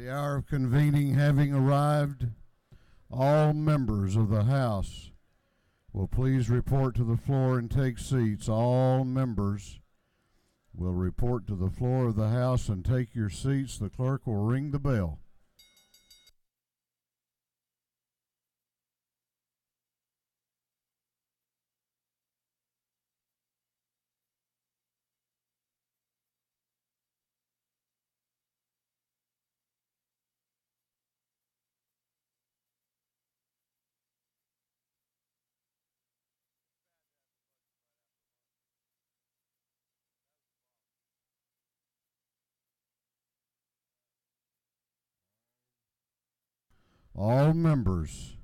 The hour of convening having arrived, all members of the House will please report to the floor and take seats. All members will report to the floor of the House and take your seats. The clerk will ring the bell. All members,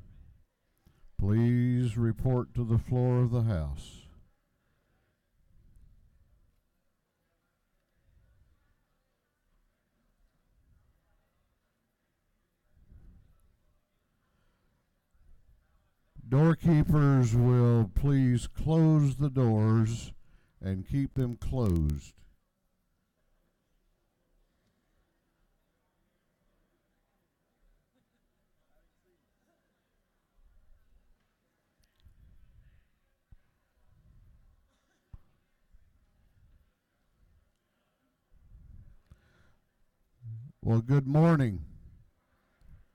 please report to the floor of the House. Doorkeepers will please close the doors and keep them closed. Well, good morning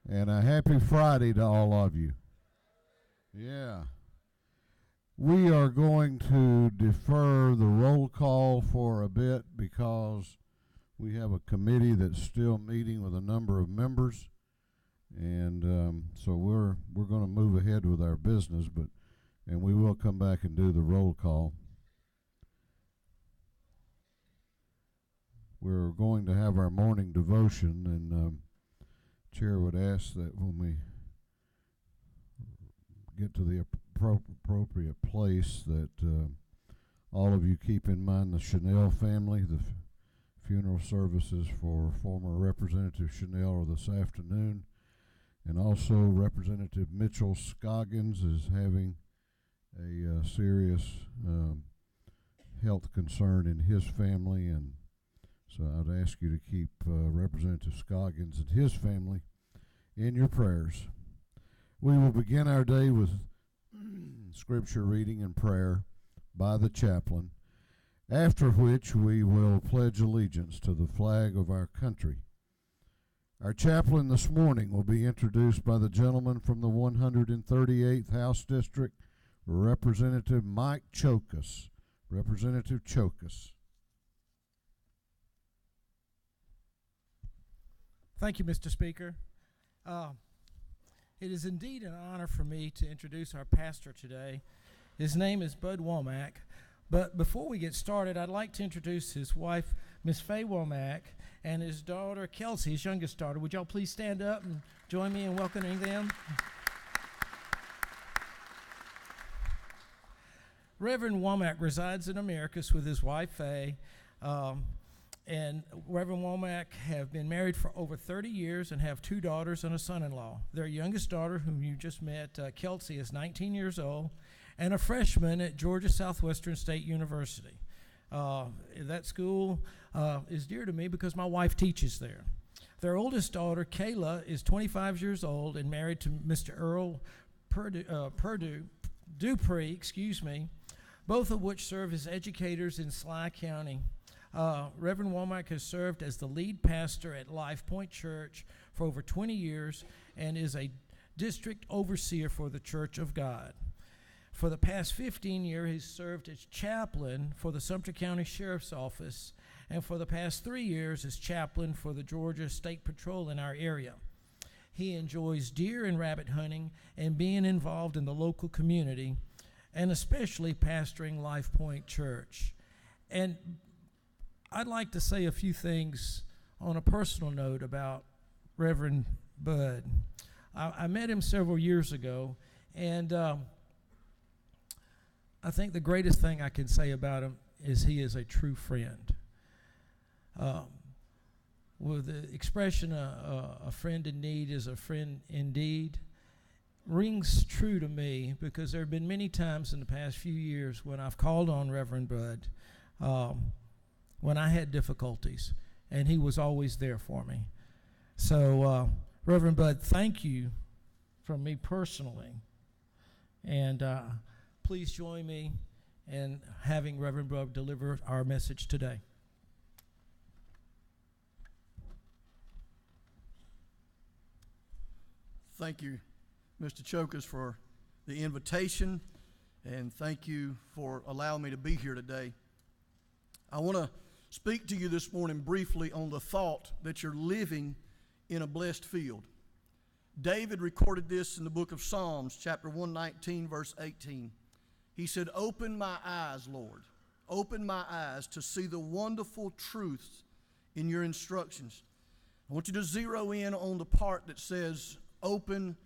and a happy Friday to all of you. Yeah. We are going to defer the roll call for a bit because we have a committee that's still meeting with a number of members, and so we're going to move ahead with our business, and we will come back and do the roll call. We're going to have our morning devotion, and Chair would ask that when we get to the appropriate place that all of you keep in mind the Chanel family. The funeral services for former Representative Chanel are this afternoon, and also Representative Mitchell Scoggins is having a serious health concern in his family, and so I'd ask you to keep Representative Scoggins and his family in your prayers. We will begin our day with scripture reading and prayer by the chaplain, after which we will pledge allegiance to the flag of our country. Our chaplain this morning will be introduced by the gentleman from the 138th House District, Representative Mike Chokas. Representative Chokas. Thank you, Mr. Speaker. It is indeed an honor for me to introduce our pastor today. His name is Bud Womack. But before we get started, I'd like to introduce his wife, Miss Faye Womack, and his daughter, Kelsey, his youngest daughter. Would y'all please stand up and join me in welcoming them? Reverend Womack resides in Americus with his wife, Faye. And Reverend Womack have been married for over 30 years and have 2 daughters and a son-in-law. Their youngest daughter, whom you just met, Kelsey, is 19 years old and a freshman at Georgia Southwestern State University. That school is dear to me because my wife teaches there. Their oldest daughter, Kayla, is 25 years old and married to Mr. Earl Dupree, both of which serve as educators in Sly County. Reverend Womack has served as the lead pastor at Life Point Church for over 20 years and is a district overseer for the Church of God. For the past 15 years, he's served as chaplain for the Sumter County Sheriff's Office, and for the past 3 years as chaplain for the Georgia State Patrol in our area. He enjoys deer and rabbit hunting and being involved in the local community, and especially pastoring Life Point Church. And I'd like to say a few things on a personal note about Reverend Bud. I met him several years ago, and I think the greatest thing I can say about him is he is a true friend. With the expression, a friend in need is a friend indeed, rings true to me because there have been many times in the past few years when I've called on Reverend Bud when I had difficulties, and he was always there for me. So, Reverend Bud, thank you from me personally. And please join me in having Reverend Bud deliver our message today. Thank you, Mr. Chokas, for the invitation, and thank you for allowing me to be here today. I want to speak to you this morning briefly on the thought that you're living in a blessed field. David recorded this in the book of Psalms, chapter 119, verse 18. He said, "Open my eyes, Lord. Open my eyes to see the wonderful truths in your instructions." I want you to zero in on the part that says, "Open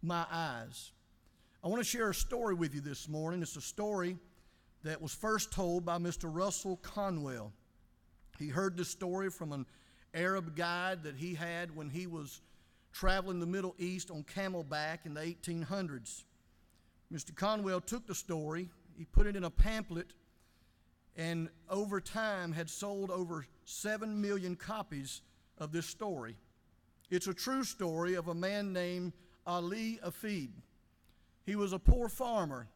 my eyes." I want to share a story with you this morning. It's a story that was first told by Mr. Russell Conwell. He heard this story from an Arab guide that he had when he was traveling the Middle East on camelback in the 1800s. Mr. Conwell took the story, he put it in a pamphlet, and over time had sold over 7 million copies of this story. It's a true story of a man named Ali Afid. He was a poor farmer.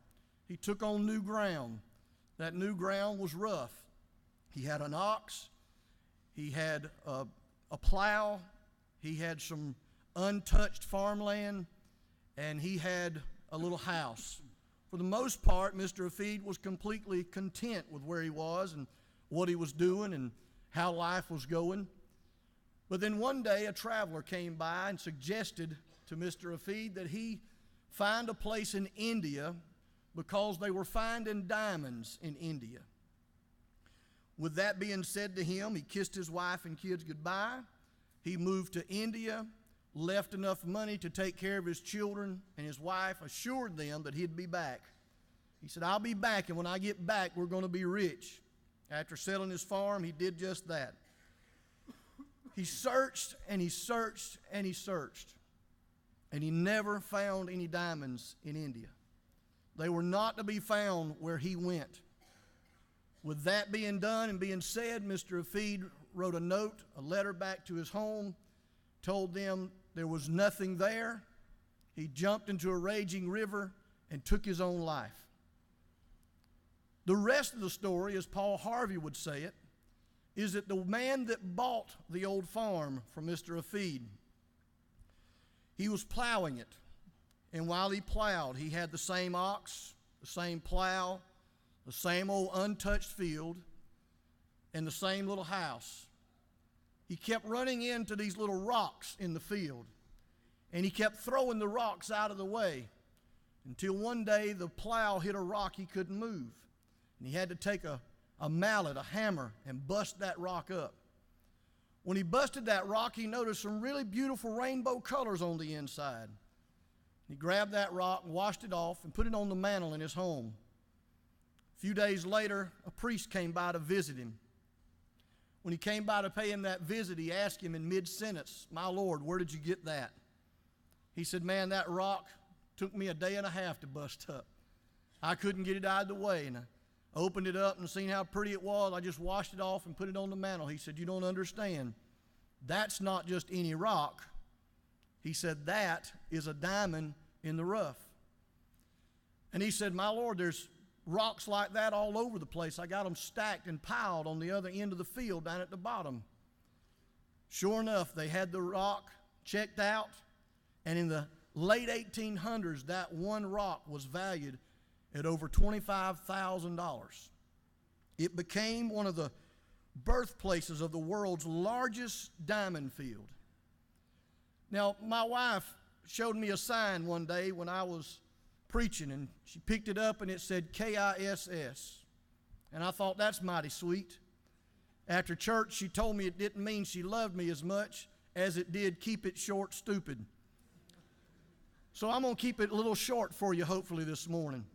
He took on new ground. That new ground was rough. He had an ox, he had a plow, he had some untouched farmland, and he had a little house. For the most part, Mr. Afid was completely content with where he was and what he was doing and how life was going. But then one day a traveler came by and suggested to Mr. Afid that he find a place in India because they were finding diamonds in India. With that being said to him, he kissed his wife and kids goodbye. He moved to India, left enough money to take care of his children, and his wife assured them that he'd be back. He said, "I'll be back, and when I get back, we're going to be rich." After selling his farm, he did just that. He searched and he searched and he searched, and he never found any diamonds in India. They were not to be found where he went. With that being done and being said, Mr. Afid wrote a note, a letter back to his home, told them there was nothing there. He jumped into a raging river and took his own life. The rest of the story, as Paul Harvey would say it, is that the man that bought the old farm from Mr. Afid, he was plowing it. And while he plowed, he had the same ox, the same plow, the same old untouched field, and the same little house. He kept running into these little rocks in the field, and he kept throwing the rocks out of the way until one day the plow hit a rock he couldn't move. And he had to take a mallet, a hammer, and bust that rock up. When he busted that rock, he noticed some really beautiful rainbow colors on the inside. He grabbed that rock, washed it off, and put it on the mantle in his home. A few days later, a priest came by to visit him. When he came by to pay him that visit, he asked him in mid-sentence, "My Lord, where did you get that?" He said, "Man, that rock took me a day and a half to bust up. I couldn't get it out of the way, and I opened it up and seen how pretty it was. I just washed it off and put it on the mantle." He said, "You don't understand. That's not just any rock." He said, "That is a diamond in the rough." And he said, "My Lord, there's rocks like that all over the place. I got them stacked and piled on the other end of the field down at the bottom." Sure enough, they had the rock checked out, and in the late 1800s, that one rock was valued at over $25,000. It became one of the birthplaces of the world's largest diamond field. Now, my wife showed me a sign one day when I was preaching, and she picked it up and it said KISS. And I thought, that's mighty sweet. After church, she told me it didn't mean she loved me as much as it did keep it short, stupid. So I'm going to keep it a little short for you, hopefully, this morning.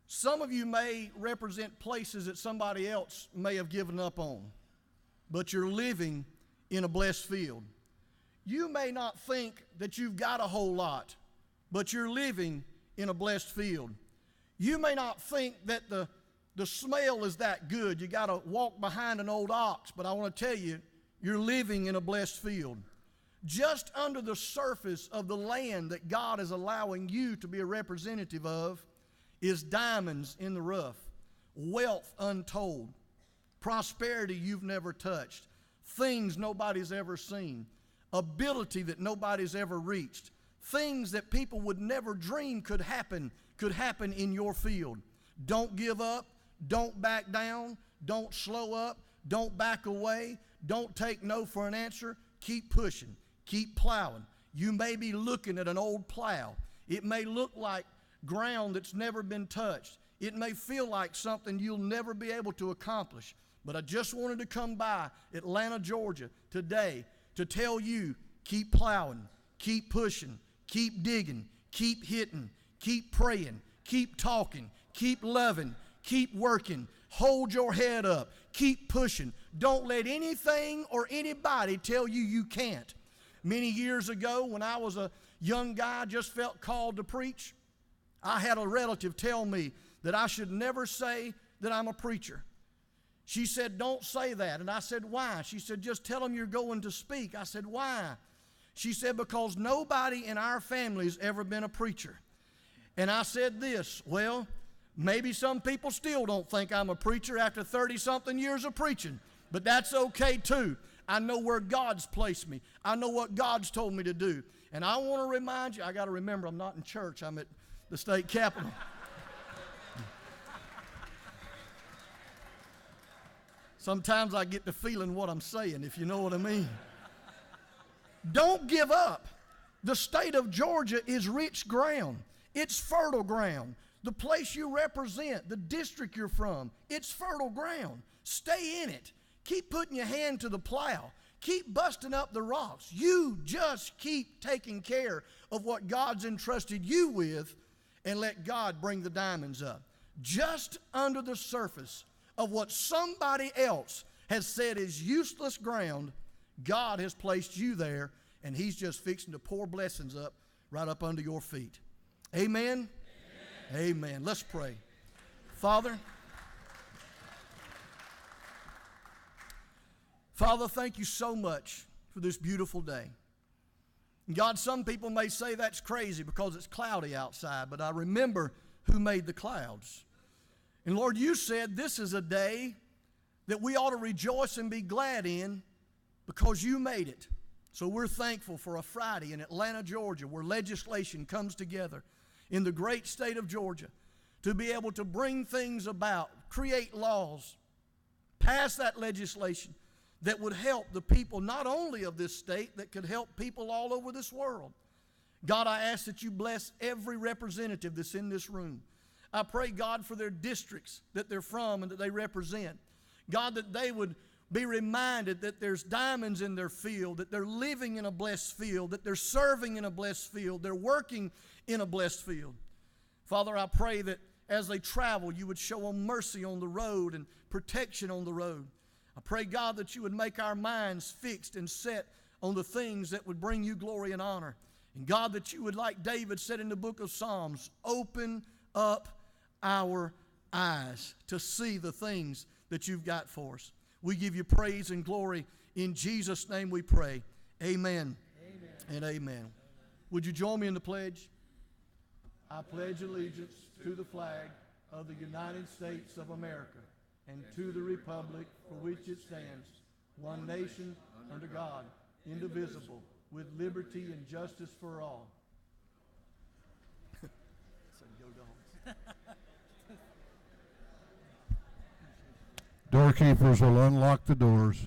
Some of you may represent places that somebody else may have given up on, but you're living in a blessed field. You may not think that you've got a whole lot, but you're living in a blessed field. You may not think that the smell is that good. You got to walk behind an old ox, but I want to tell you, You're living in a blessed field. Just under the surface of the land that God is allowing you to be a representative of is diamonds in the rough, wealth untold, prosperity you've never touched, things nobody's ever seen, ability that nobody's ever reached, things that people would never dream could happen in your field. Don't give up. Don't back down. Don't slow up. Don't back away. Don't take no for an answer. Keep pushing. Keep plowing. You may be looking at an old plow. It may look like ground that's never been touched. It may feel like something you'll never be able to accomplish. But I just wanted to come by Atlanta, Georgia today to tell you, keep plowing, keep pushing, keep digging, keep hitting, keep praying, keep talking, keep loving, keep working. Hold your head up. Keep pushing. Don't let anything or anybody tell you you can't. Many years ago, when I was a young guy, just felt called to preach, I had a relative tell me that I should never say that I'm a preacher. She said, don't say that. And I said, why? She said, just tell them you're going to speak. I said, why? She said, because nobody in our family's ever been a preacher. And I said this, well, maybe some people still don't think I'm a preacher after 30-something years of preaching, but that's okay too. I know where God's placed me. I know what God's told me to do. And I want to remind you, I got to remember I'm not in church. I'm at the state capitol. Sometimes I get the feeling what I'm saying, if you know what I mean. Don't give up. The state of Georgia is rich ground. It's fertile ground. The place you represent, the district you're from, it's fertile ground. Stay in it. Keep putting your hand to the plow. Keep busting up the rocks. You just keep taking care of what God's entrusted you with and let God bring the diamonds up. Just under the surface of what somebody else has said is useless ground, God has placed you there, and He's just fixing to pour blessings up right up under your feet. Amen? Amen. Amen. Let's pray. Father, thank you so much for this beautiful day. God, some people may say that's crazy because it's cloudy outside, but I remember who made the clouds. And Lord, you said this is a day that we ought to rejoice and be glad in because you made it. So we're thankful for a Friday in Atlanta, Georgia, where legislation comes together in the great state of Georgia to be able to bring things about, create laws, pass that legislation that would help the people not only of this state, that could help people all over this world. God, I ask that you bless every representative that's in this room. I pray, God, for their districts that they're from and that they represent. God, that they would be reminded that there's diamonds in their field, that they're living in a blessed field, that they're serving in a blessed field, they're working in a blessed field. Father, I pray that as they travel, you would show them mercy on the road and protection on the road. I pray, God, that you would make our minds fixed and set on the things that would bring you glory and honor. And God, that you would, like David said in the book of Psalms, open up our eyes to see the things that you've got for us. We give you praise and glory. In Jesus' name we pray. Amen. Amen. And amen. Would you join me in the pledge? I pledge allegiance to the flag of the United States of America and to the republic for which it stands, one nation under God, indivisible, with liberty and justice for all. Doorkeepers will unlock the doors.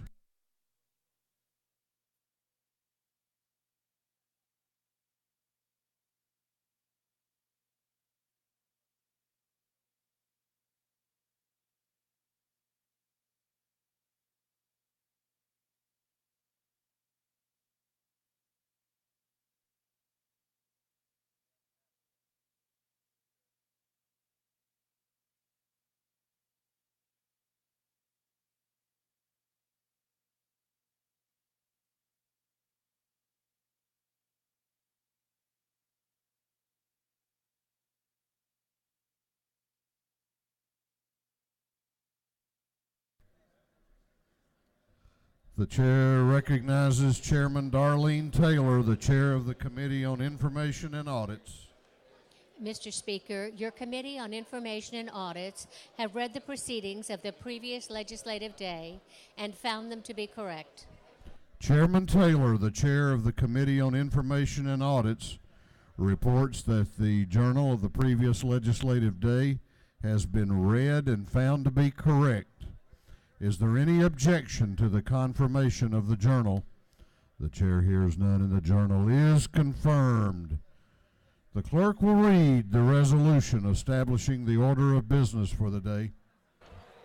The chair recognizes Chairman Darlene Taylor, the chair of the Committee on Information and Audits. Mr. Speaker, your Committee on Information and Audits have read the proceedings of the previous legislative day and found them to be correct. Chairman Taylor, the chair of the Committee on Information and Audits, reports that the journal of the previous legislative day has been read and found to be correct. Is there any objection to the confirmation of the journal? The chair hears none, and the journal is confirmed. The clerk will read the resolution establishing the order of business for the day.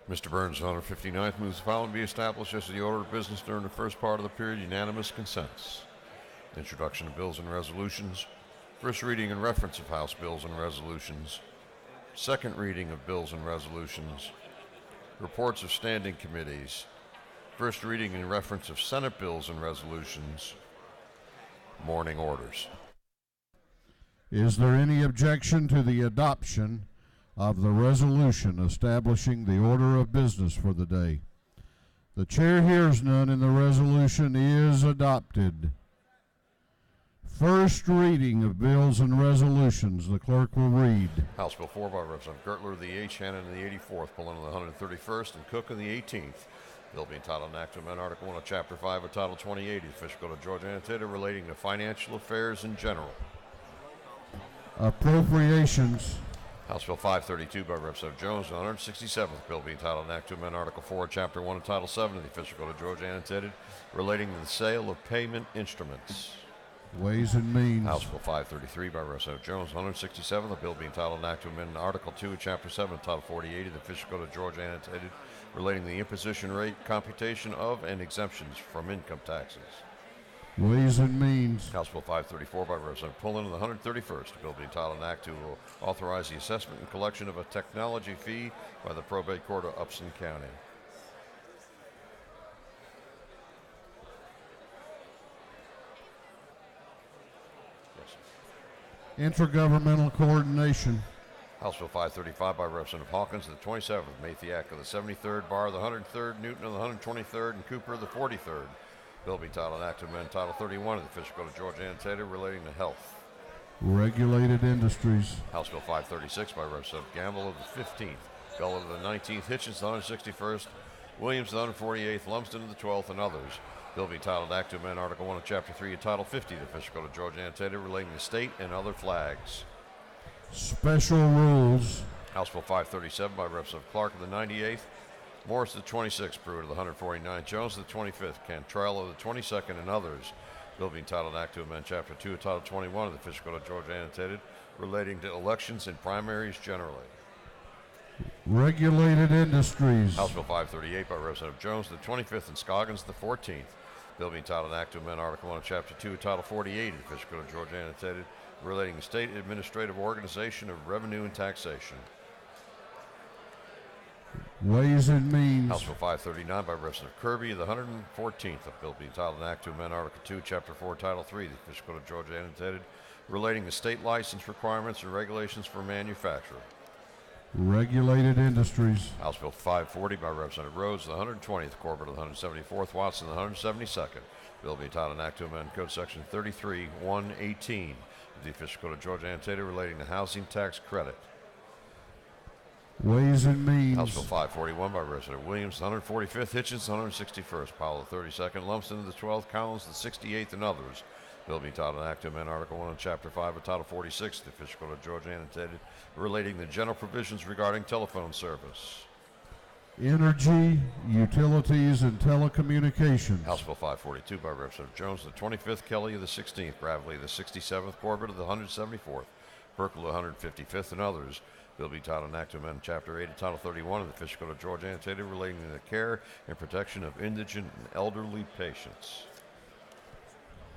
Mr. Burns, 159th, moves the following be established as the order of business during the first part of the period. Unanimous consents. Introduction of bills and resolutions. First reading and reference of House bills and resolutions. Second reading of bills and resolutions. Reports of standing committees. First reading and reference of Senate bills and resolutions. Morning orders. Is there any objection to the adoption of the resolution establishing the order of business for the day? The chair hears none, and the resolution is adopted. First reading of bills and resolutions. The clerk will read. House Bill 4 by Representative Gertler of the 8th, Shannon of the 84th, Pullen of the 131st, and Cook of the 18th. Bill being entitled an act to amend Article 1 of Chapter 5 of Title 28 of the Official Code of Georgia Annotated relating to financial affairs in general. Appropriations. House Bill 532 by Representative Jones, the 167th. Bill being entitled an act to amend Article 4 of Chapter 1 of Title 7 of the Official Code of Georgia Annotated relating to the sale of payment instruments. Ways and Means. House Bill 533 by Representative Jones, 167th. The bill being entitled an act to amend Article 2 of Chapter 7 of Title 48 of the Official Code of Georgia Annotated relating to the imposition rate, computation of, and exemptions from income taxes. Ways and Means. House Bill 534 by Representative Pullen of the 131st. A bill being entitled an act to authorize the assessment and collection of a technology fee by the probate court of Upson County. Intergovernmental Coordination. House Bill 535 by Representative Hawkins of the 27th, Mathiak of the 73rd, Barr of the 103rd, Newton of the 123rd, and Cooper of the 43rd. Bill be titled an act to amend Title 31 of the Official Code of Georgia Annotated relating to health. Regulated Industries. House Bill 536 by Representative Gamble of the 15th, Gull of the 19th, Hitchens of the 161st, Williams of the 148th, Lumsden of the 12th, and others. Bill be titled Act to amend Article 1 of Chapter 3 of Title 50 of the Official Code of Georgia Annotated relating to state and other flags. Special Rules. House Bill 537 by Representative Clark of the 98th, Morris of the 26th, Pruitt of the 149th, Jones of the 25th, Cantrell of the 22nd, and others. Bill being titled Act to amend Chapter 2 of Title 21 of the Official Code of Georgia Annotated relating to elections and primaries generally. Regulated Industries. House Bill 538 by Representative Jones of the 25th and Scoggins of the 14th. Bill being titled Act to amend Article 1 of Chapter 2 of Title 48 of the Official Code of Georgia Annotated relating to state administrative organization of revenue and taxation. Ways and Means. House Bill 539 by Representative Kirby of the 114th. A bill being titled an act to amend Article 2, Chapter 4, Title 3 of the Official Code of Georgia Annotated relating to state license requirements and regulations for manufacture. Regulated Industries. House Bill 540 by Representative Rhodes of the 120th, Corbett of the 174th, Watson of the 172nd. Bill being titled an act to amend Code Section 33-118 of the Official Code of Georgia Annotated relating to housing tax credit. Ways and Means. House Bill 541 by Representative Williams, the 145th, Hitchens, the 161st, Powell, the 32nd, Lumsden of the 12th, Collins, the 68th, and others. Bill being titled an act to amend Article 1 of Chapter 5 of Title 46 of the Official Code of Georgia Annotated relating to general provisions regarding telephone service. Energy, Utilities, and Telecommunications. House Bill 542 by Representative Jones, the 25th, Kelly of the 16th, Bradley of the 67th, Corbett of the 174th, Perkle of the 155th, and others. Bill be titled an act to amend Chapter 8 of Title 31 of the Official Code of Georgia Annotated relating to the care and protection of indigent and elderly patients.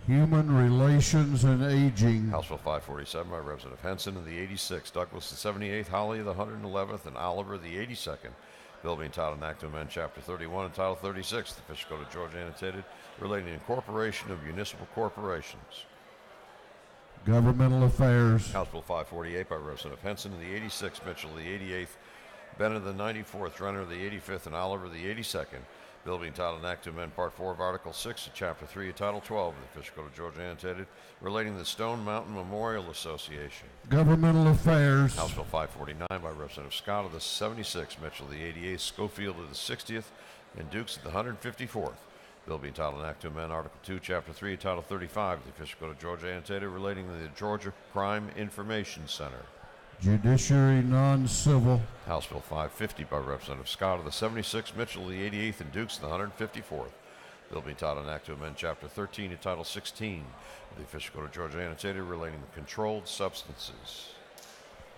Human Relations and Aging. House Bill 547 by Representative Henson of the 86th, Douglas the 78th, Holly of the 111th, and Oliver of the 82nd. Bill being titled an act to amend Chapter 31 and Title 36 of the Official Code of Georgia Annotated relating to the incorporation of municipal corporations. Governmental Affairs. House Bill 548 by Representative Henson of the 86th, Mitchell of the 88th, Bennett of the 94th, Renner of the 85th, and Oliver of the 82nd. Bill being titled an act to amend Part 4 of Article 6 of Chapter 3 of Title 12 of the Official Code of Georgia annotated relating to the Stone Mountain Memorial Association. Governmental Affairs. House Bill 549 by Representative Scott of the 76th, Mitchell of the 88th, Schofield of the 60th, and Dukes of the 154th. Bill being titled an act to amend Article 2, Chapter 3 of Title 35 of the Official Code of Georgia annotated relating to the Georgia Crime Information Center. Judiciary Non-Civil. House Bill 550 by Representative Scott of the 76th, Mitchell of the 88th, and Dukes of the 154th. Bill being titled an act to amend Chapter 13 of Title 16 of the Official Code of Georgia annotated relating to controlled substances.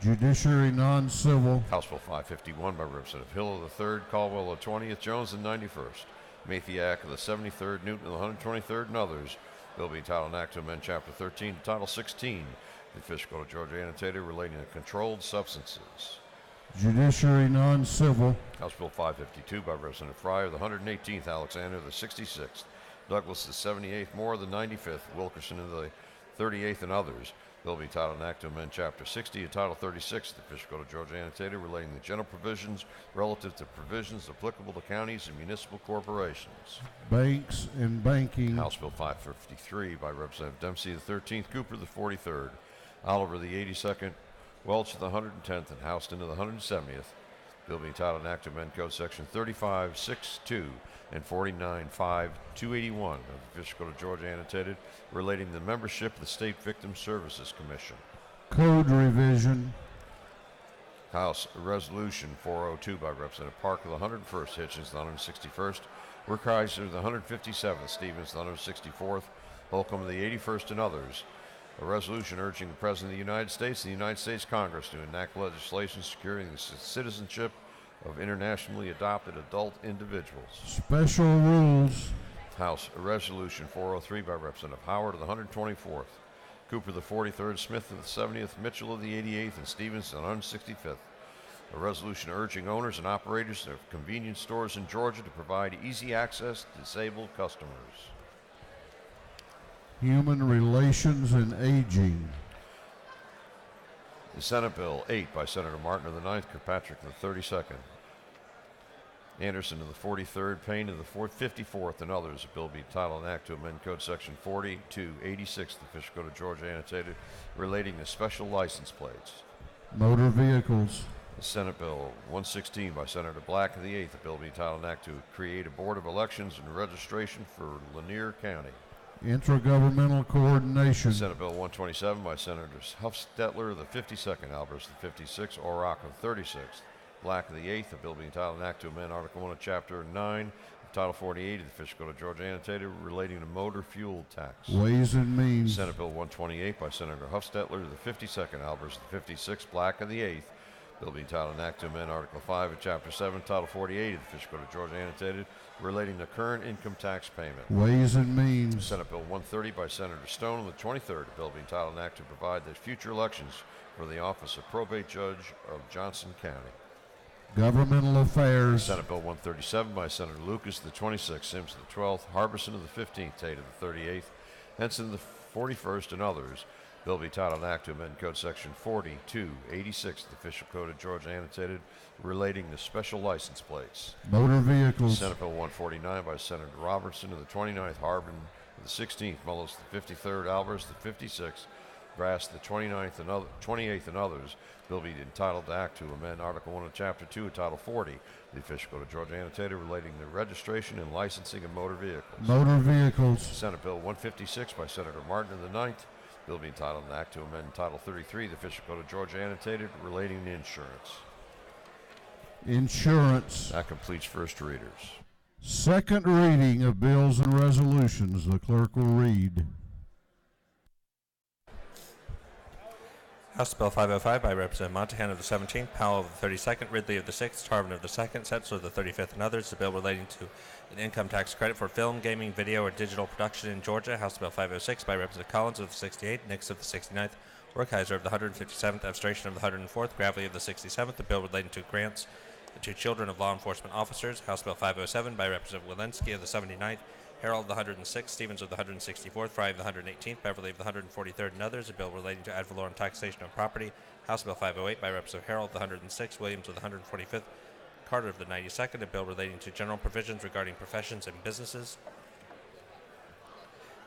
Judiciary Non-Civil. House Bill 551 by Representative Hill of the 3rd, Caldwell of the 20th, Jones of the 91st, Mathiak of the 73rd, Newton of the 123rd, and others. Bill being titled an act to amend Chapter 13 to Title 16 of the Official Code of Georgia annotated relating to controlled substances. Judiciary Non-Civil. House Bill 552 by Representative Fryer of the 118th, Alexander of the 66th, Douglas of the 78th, Moore of the 95th, Wilkerson of the 38th, and others. Bill be titled an act to amend Chapter 60 of Title 36 of the Official Code of Georgia annotated relating to general provisions relative to provisions applicable to counties and municipal corporations. Banks and Banking. House Bill 553 by Representative Dempsey of the 13th, Cooper of the 43rd, Oliver of the 82nd, Welch of the 110th, and Houston of the 170th. Bill being titled an act to amend Code Section 35.6.2 and 49.5.281 of the Official Code of Georgia annotated relating to the membership of the State Victim Services Commission. Code Revision. House Resolution 402 by Representative Parker of the 101st, Hitchens the 161st, Werkheiser of the 157th, Stevens the 164th, Holcomb of the 81st, and others. A resolution urging the President of the United States and the United States Congress to enact legislation securing the citizenship of internationally adopted adult individuals. Special Rules. House Resolution 403 by Representative Howard of the 124th, Cooper of the 43rd, Smith of the 70th, Mitchell of the 88th, and Stevens of the 165th. A resolution urging owners and operators of convenience stores in Georgia to provide easy access to disabled customers. Human Relations and Aging. The Senate Bill 8 by Senator Martin of the 9th, Kirkpatrick of the 32nd, Anderson of the 43rd, Payne of the 54th, and others. A bill be titled an act to amend Code Section 40-86 of the Official Code of Georgia annotated relating to special license plates. Motor Vehicles. The Senate Bill 116 by Senator Black of the 8th. A bill be titled an act to create a Board of Elections and Registration for Lanier County. Intergovernmental Coordination. Senate Bill 127 by Senators Huffstetler of the 52nd, Albers of the 56th, Orrock of the 36th, Black of the 8th. A bill being titled an act to amend Article 1 of Chapter 9 of Title 48 of the Official Code of Georgia annotated relating to motor fuel tax. Ways and Means. Senate Bill 128 by Senator Huffstetler of the 52nd, Albers of the 56th, Black of the 8th. Bill being titled an act to amend Article 5 of Chapter 7, Title 48 of the Official Code of Georgia annotated relating to current income tax payment. Ways and Means. Senate Bill 130 by Senator Stone of the 23rd. A bill being titled an act to provide that future elections for the office of probate judge of Johnson County. Governmental Affairs. Senate Bill 137 by Senator Lucas of the 26th, Sims of the 12th, Harbison of the 15th, Tate of the 38th, Henson of the 41st, and others. Bill be titled an act to amend Code Section 40-86 of the Official Code of Georgia annotated relating to special license plates. Motor Vehicles. Senate Bill 149 by Senator Robertson of the 29th, Harbin of the 16th, Mullis of the 53rd, Albers of the 56th, Grass of the 29th and 28th, and others. Bill be entitled to act to amend Article 1 of Chapter 2 of Title 40 of the Official Code of Georgia annotated relating to registration and licensing of motor vehicles. Motor Vehicles. Senate Bill 156 by Senator Martin of the 9th. Bill be entitled an act to amend Title 33 of the Official Code of Georgia annotated relating to insurance. Insurance. That completes first readers. Second reading of bills and resolutions. The clerk will read. House Bill 505 by Representative Montahan of the 17th, Powell of the 32nd, Ridley of the 6th, Tarvin of the 2nd, Setzler of the 35th, and others. The bill relating to an income tax credit for film, gaming, video, or digital production in Georgia. House Bill 506 by Representative Collins of the 68th, Nix of the 69th, Werkheiser of the 157th, Abstration of the 104th, Gravely of the 67th. The bill relating to grants to children of law enforcement officers. House Bill 507 by Representative Walensky of the 79th, Harold of the 106th, Stevens of the 164th, Fry of the 118th, Beverly of the 143rd, and others. A bill relating to ad valorem taxation of property. House Bill 508 by Representative Harold of the 106th, Williams of the 145th, Carter of the 92nd, a bill relating to general provisions regarding professions and businesses.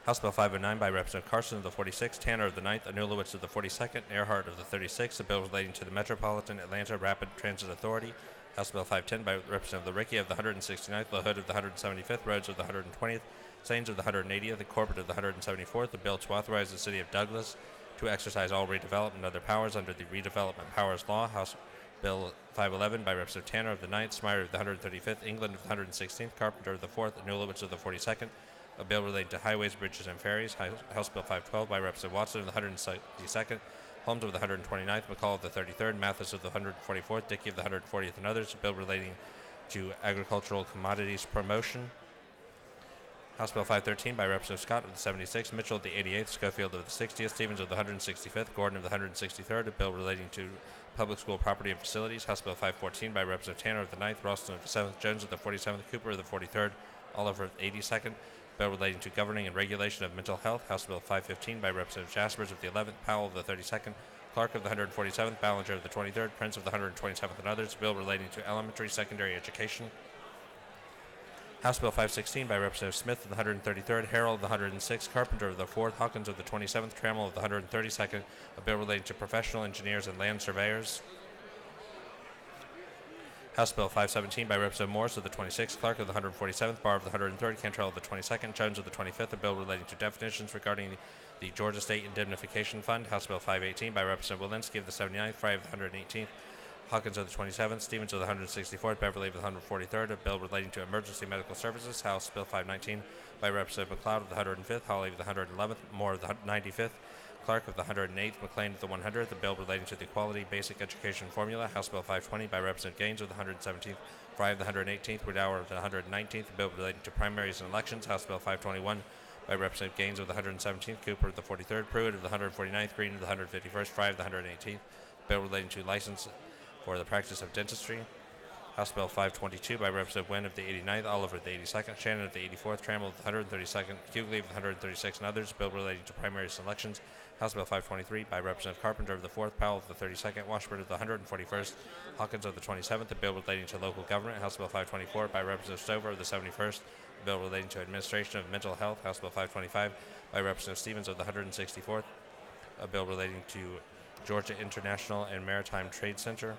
House Bill 509 by Representative Carson of the 46th, Tanner of the 9th, Anulowicz of the 42nd, Earhart of the 36th, a bill relating to the Metropolitan Atlanta Rapid Transit Authority. House Bill 510 by Representative Ricky of the 169th, LaHood of the 175th, Rhodes of the 120th, Saines of the 180th, and Corbett of the 174th, a bill to authorize the City of Douglas to exercise all redevelopment and other powers under the Redevelopment Powers Law. House Bill 511 by Representative Tanner of the 9th, Smyer of the 135th, England of the 116th, Carpenter of the 4th, Anulowicz of the 42nd, a bill relating to highways, bridges, and ferries. House Bill 512 by Representative Watson of the 172nd, Holmes of the 129th, McCall of the 33rd, Mathis of the 144th, Dickey of the 140th, and others, a bill relating to agricultural commodities promotion. House Bill 513 by Representative Scott of the 76th, Mitchell of the 88th, Schofield of the 60th, Stevens of the 165th, Gordon of the 163rd, a bill relating to public school property and facilities. House Bill 514 by Representative Tanner of the 9th, Ralston of the 7th, Jones of the 47th, Cooper of the 43rd, Oliver of the 82nd, bill relating to governing and regulation of mental health. House Bill 515 by Representative Jaspers of the 11th, Powell of the 32nd, Clark of the 147th, Ballinger of the 23rd, Prince of the 127th, and others, a bill relating to elementary secondary education. House Bill 516 by Representative Smith of the 133rd, Harrell of the 106th, Carpenter of the 4th, Hawkins of the 27th, Trammell of the 132nd, a bill relating to professional engineers and land surveyors. House Bill 517 by Representative Morris of the 26th, Clark of the 147th, Barr of the 103rd, Cantrell of the 22nd, Jones of the 25th, a bill relating to definitions regarding the Georgia State Indemnification Fund. House Bill 518 by Representative Walensky of the 79th, Fry of the 118th, Hawkins of the 27th, Stevens of the 164th, Beverly of the 143rd, a bill relating to emergency medical services. House Bill 519 by Representative McLeod of the 105th, Hawley of the 111th, Moore of the 95th, Clark of the 108th, McLean of the 100th, a bill relating to the Quality Basic Education Formula. House Bill 520 by Representative Gaines of the 117th, Fry of the 118th, Woodhour of the 119th, a bill relating to primaries and elections. House Bill 521 by Representative Gaines of the 117th, Cooper of the 43rd, Pruitt of the 149th, Green of the 151st, Fry of the 118th, bill relating to license for the practice of dentistry. House Bill 522 by Representative Wynn of the 89th, Oliver of the 82nd, Shannon of the 84th, Trammell of the 132nd, Hughley of the 136th, and others, bill relating to primary elections. House Bill 523 by Representative Carpenter of the 4th, Powell of the 32nd, Washburn of the 141st, Hawkins of the 27th, a bill relating to local government. House Bill 524 by Representative Stover of the 71st, a bill relating to administration of mental health. House Bill 525 by Representative Stevens of the 164th, a bill relating to Georgia International and Maritime Trade Center.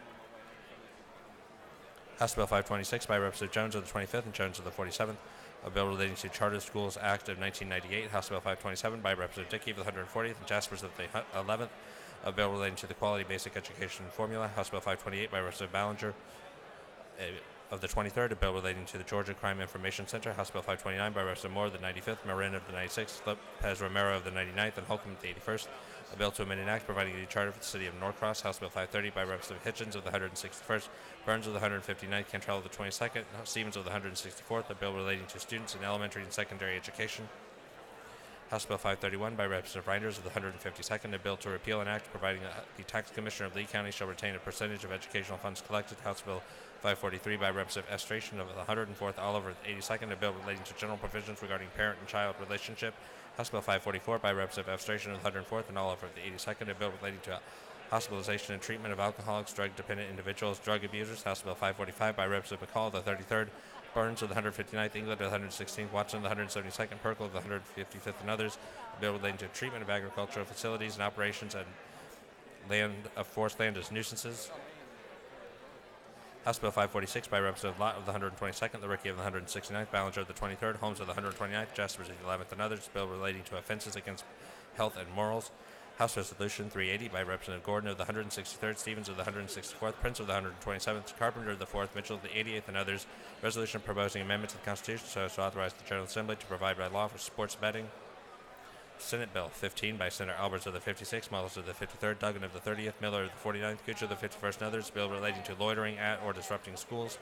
House Bill 526 by Representative Jones of the 25th and Jones of the 47th, a bill relating to Charter Schools Act of 1998. House Bill 527 by Representative Dickey of the 140th and Jaspers of the 11th, a bill relating to the Quality Basic Education Formula. House Bill 528 by Representative Ballinger of the 23rd, a bill relating to the Georgia Crime Information Center. House Bill 529 by Representative Moore of the 95th, Marin of the 96th, Lopez Romero of the 99th, and Holcomb of the 81st, a bill to amend an act providing a charter for the city of Norcross. House Bill 530 by Representative Hitchens of the 161st, Burns of the 159th, Cantrell of the 22nd, Stevens of the 164th, a bill relating to students in elementary and secondary education. House Bill 531 by Representative Reinders of the 152nd, a bill to repeal an act providing that the tax commissioner of Lee County shall retain a percentage of educational funds collected. House Bill 543 by Representative Estration of the 104th, Oliver of the 82nd, a bill relating to general provisions regarding parent and child relationship. House Bill 544 by Representative Estration of the 104th and Oliver of the 82nd, a bill relating to hospitalization and treatment of alcoholics, drug-dependent individuals, drug abusers. House Bill 545 by Representative McCall of the 33rd, Burns of the 159th, England of the 116th, Watson of the 172nd, Perkle of the 155th, and others. A bill relating to treatment of agricultural facilities and operations and land of forest land as nuisances. House Bill 546 by Representative Lott of the 122nd, Ricky of the 169th, Ballinger of the 23rd, Holmes of the 129th, Jaspers of the 11th, and others. A bill relating to offenses against health and morals. House Resolution 380 by Representative Gordon of the 163rd, Stevens of the 164th, Prince of the 127th, Carpenter of the 4th, Mitchell of the 88th, and others. Resolution proposing amendments to the Constitution so as to authorize the General Assembly to provide by law for sports betting. Senate Bill 15 by Senator Alberts of the 56th, Mullins of the 53rd, Duggan of the 30th, Miller of the 49th, Gooch of the 51st, and others. A bill relating to loitering at or disrupting schools.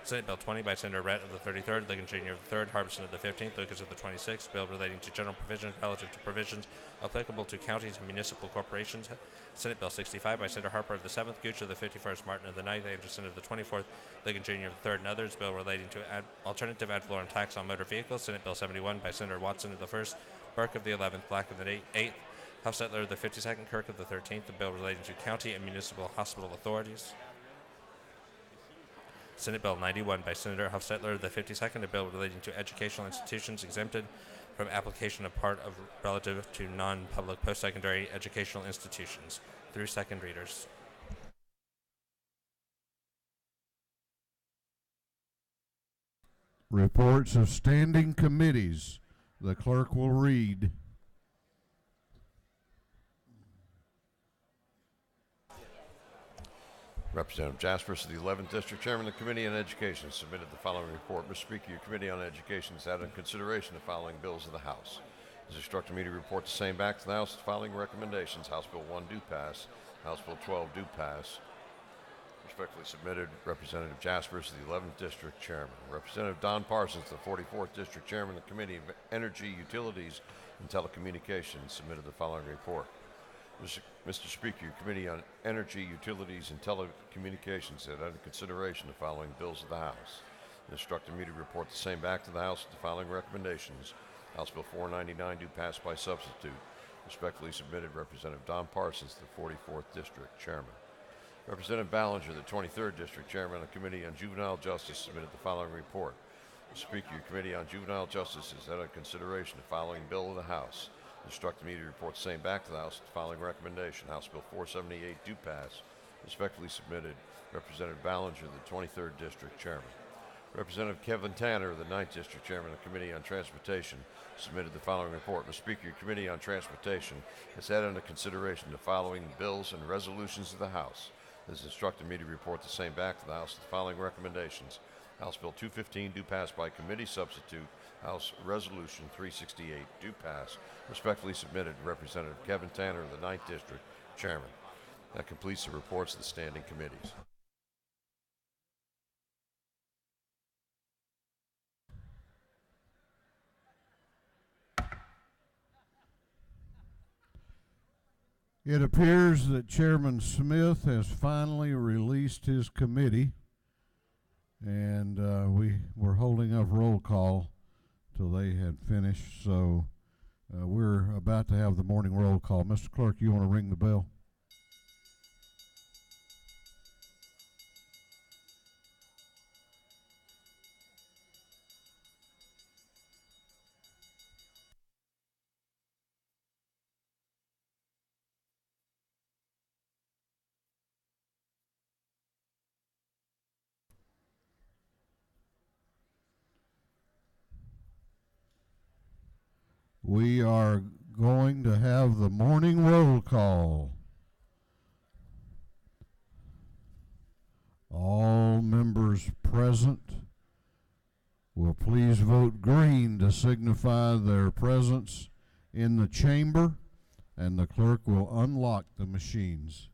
Senate Bill 20 by Senator Rhett of the 33rd, Ligon Jr. of the 3rd, Harbison of the 15th, Lucas of the 26th, bill relating to general provisions relative to provisions applicable to counties and municipal corporations. Senate Bill 65 by Senator Harper of the 7th, Gooch of the 51st, Martin of the 9th, Anderson of the 24th, Ligon Jr. of the 3rd, and others. Bill relating to alternative ad valorem tax on motor vehicles. Senate Bill 71 by Senator Watson of the 1st, Burke of the 11th, Black of the 8th, Huffstetler of the 52nd, Kirk of the 13th, the bill relating to county and municipal hospital authorities. Senate Bill 91 by Senator Hofstetler, the 52nd, a bill relating to educational institutions exempted from application of part of relative to non-public post-secondary educational institutions, through second readers. Reports of standing committees. The clerk will read. Representative Jaspers, the 11th District Chairman of the Committee on Education, submitted the following report. Mr. Speaker, your Committee on Education has had in consideration the following bills of the House. It is instructed me to report the same back to the House. The following recommendations: House Bill 1 do pass. House Bill 12 do pass. Respectfully submitted, Representative Jaspers, the 11th District Chairman. Representative Don Parsons, the 44th District Chairman of the Committee of Energy, Utilities, and Telecommunications, submitted the following report. Mr. Speaker, your Committee on Energy, Utilities, and Telecommunications had under consideration the following bills of the House. It instructed me to report the same back to the House with the following recommendations. House Bill 499 do pass by substitute. Respectfully submitted, Representative Don Parsons, the 44th District Chairman. Representative Ballinger, the 23rd District Chairman of the Committee on Juvenile Justice, submitted the following report. Mr. Speaker, your Committee on Juvenile Justice has had under consideration the following bill of the House. Instructed me to report the same back to the House with the following recommendation. House Bill 478 do pass. Respectfully submitted, Representative Ballinger, the 23rd District Chairman. Representative Kevin Tanner, the 9th District Chairman of the Committee on Transportation, submitted the following report. Mr. Speaker, your Committee on Transportation has had under consideration the following bills and resolutions of the House. It has instructed me to report the same back to the House with the following recommendations. House Bill 215 do pass by committee substitute. House Resolution 368 do pass. Respectfully submitted, Representative Kevin Tanner, the 9th District Chairman. That completes the reports of the standing committees. It appears that Chairman Smith has finally released his committee, and we were holding up roll call till they had finished, so we're about to have the morning roll call. Mr. Clerk, you want to ring the bell? We are going to have the morning roll call. All members present will please vote green to signify their presence in the chamber, and the clerk will unlock the machines.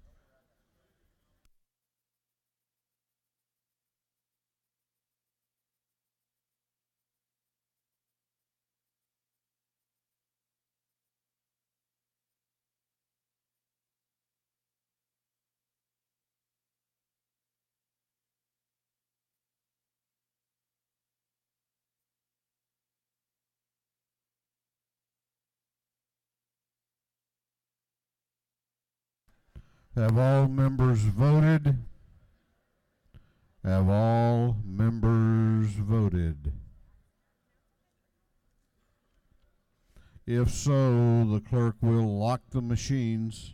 Have all members voted? Have all members voted? If so, the clerk will lock the machines.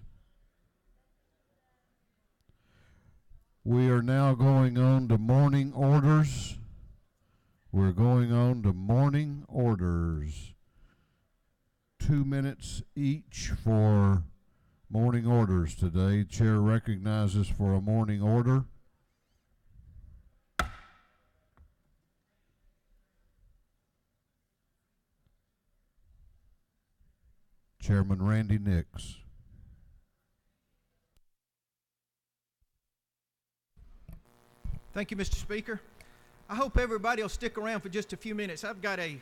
We are now going on to morning orders. We're going on to morning orders. 2 minutes each for morning orders today. Chair recognizes for a morning order. Chairman Randy Nix. Thank you, Mr. Speaker. I hope everybody will stick around for just a few minutes. I've got a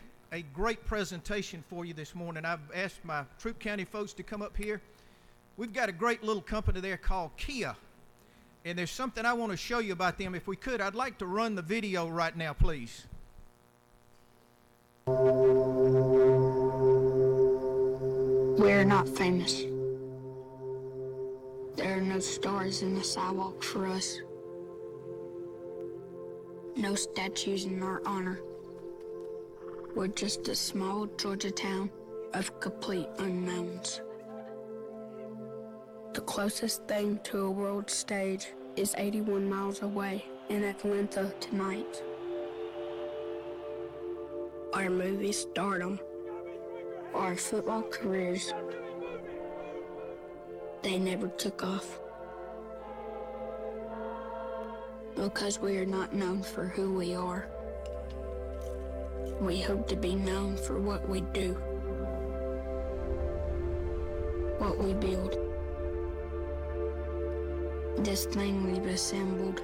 great presentation for you this morning. I've asked my Troup County folks to come up here. We've got a great little company there called Kia, and there's something I want to show you about them. If we could, I'd like to run the video right now, please. We're not famous. There are no stars in the sidewalk for us. No statues in our honor. We're just a small Georgia town of complete unknowns. The closest thing to a world stage is 81 miles away in Atlanta tonight. Our movie stardom, our football careers, they never took off. Because we are not known for who we are. We hope to be known for what we do, what we build. This thing we've assembled,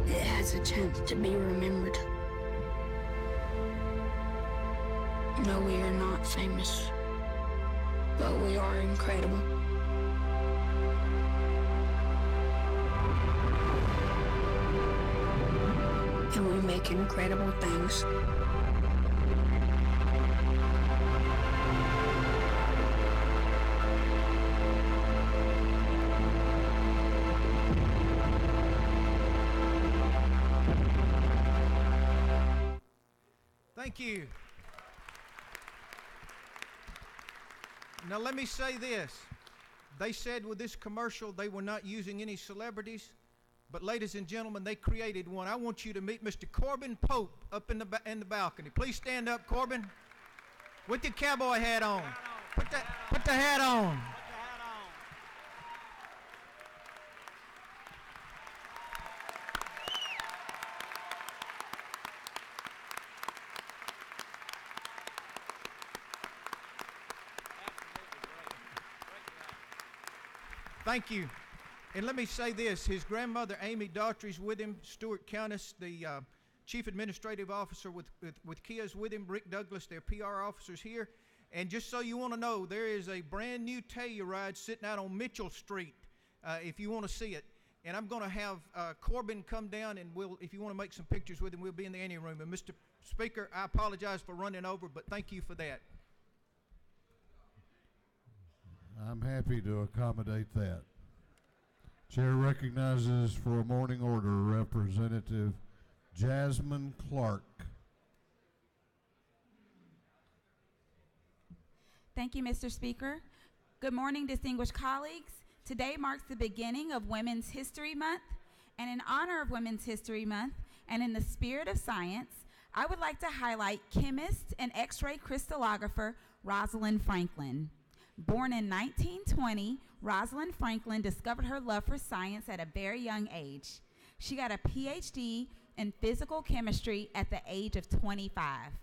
it has a chance to be remembered. No, we are not famous, but we are incredible. And we make incredible things. Thank you. Now let me say this. They said with this commercial they were not using any celebrities, but ladies and gentlemen, they created one. I want you to meet Mr. Corbin Pope up in the balcony. Please stand up, Corbin, with your cowboy hat on. Put the hat on. Thank you. And let me say this, his grandmother, Amy Daughtry's with him, Stuart Countess, the Chief Administrative Officer with Kia's with him, Rick Douglas, their PR officers here. And just so you want to know, there is a brand new Telluride sitting out on Mitchell Street, if you want to see it. And I'm going to have Corbin come down, and if you want to make some pictures with him, we'll be in the ante room. And Mr. Speaker, I apologize for running over, but thank you for that. I'm happy to accommodate that. Chair recognizes for a morning order Representative Jasmine Clark. Thank you, Mr. Speaker. Good morning, distinguished colleagues. Today marks the beginning of Women's History Month, and in honor of Women's History Month and in the spirit of science, I would like to highlight chemist and X-ray crystallographer Rosalind Franklin. Born in 1920, Rosalind Franklin discovered her love for science at a very young age. She got a PhD in physical chemistry at the age of 25.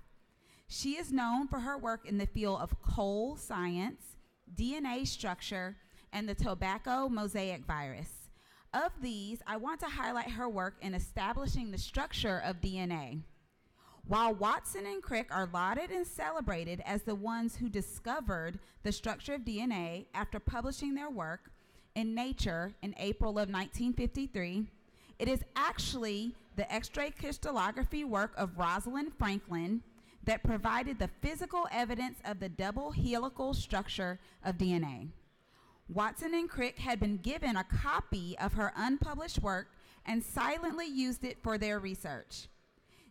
She is known for her work in the field of coal science, DNA structure, and the tobacco mosaic virus. Of these, I want to highlight her work in establishing the structure of DNA. While Watson and Crick are lauded and celebrated as the ones who discovered the structure of DNA after publishing their work in Nature in April of 1953, it is actually the X-ray crystallography work of Rosalind Franklin that provided the physical evidence of the double helical structure of DNA. Watson and Crick had been given a copy of her unpublished work and silently used it for their research.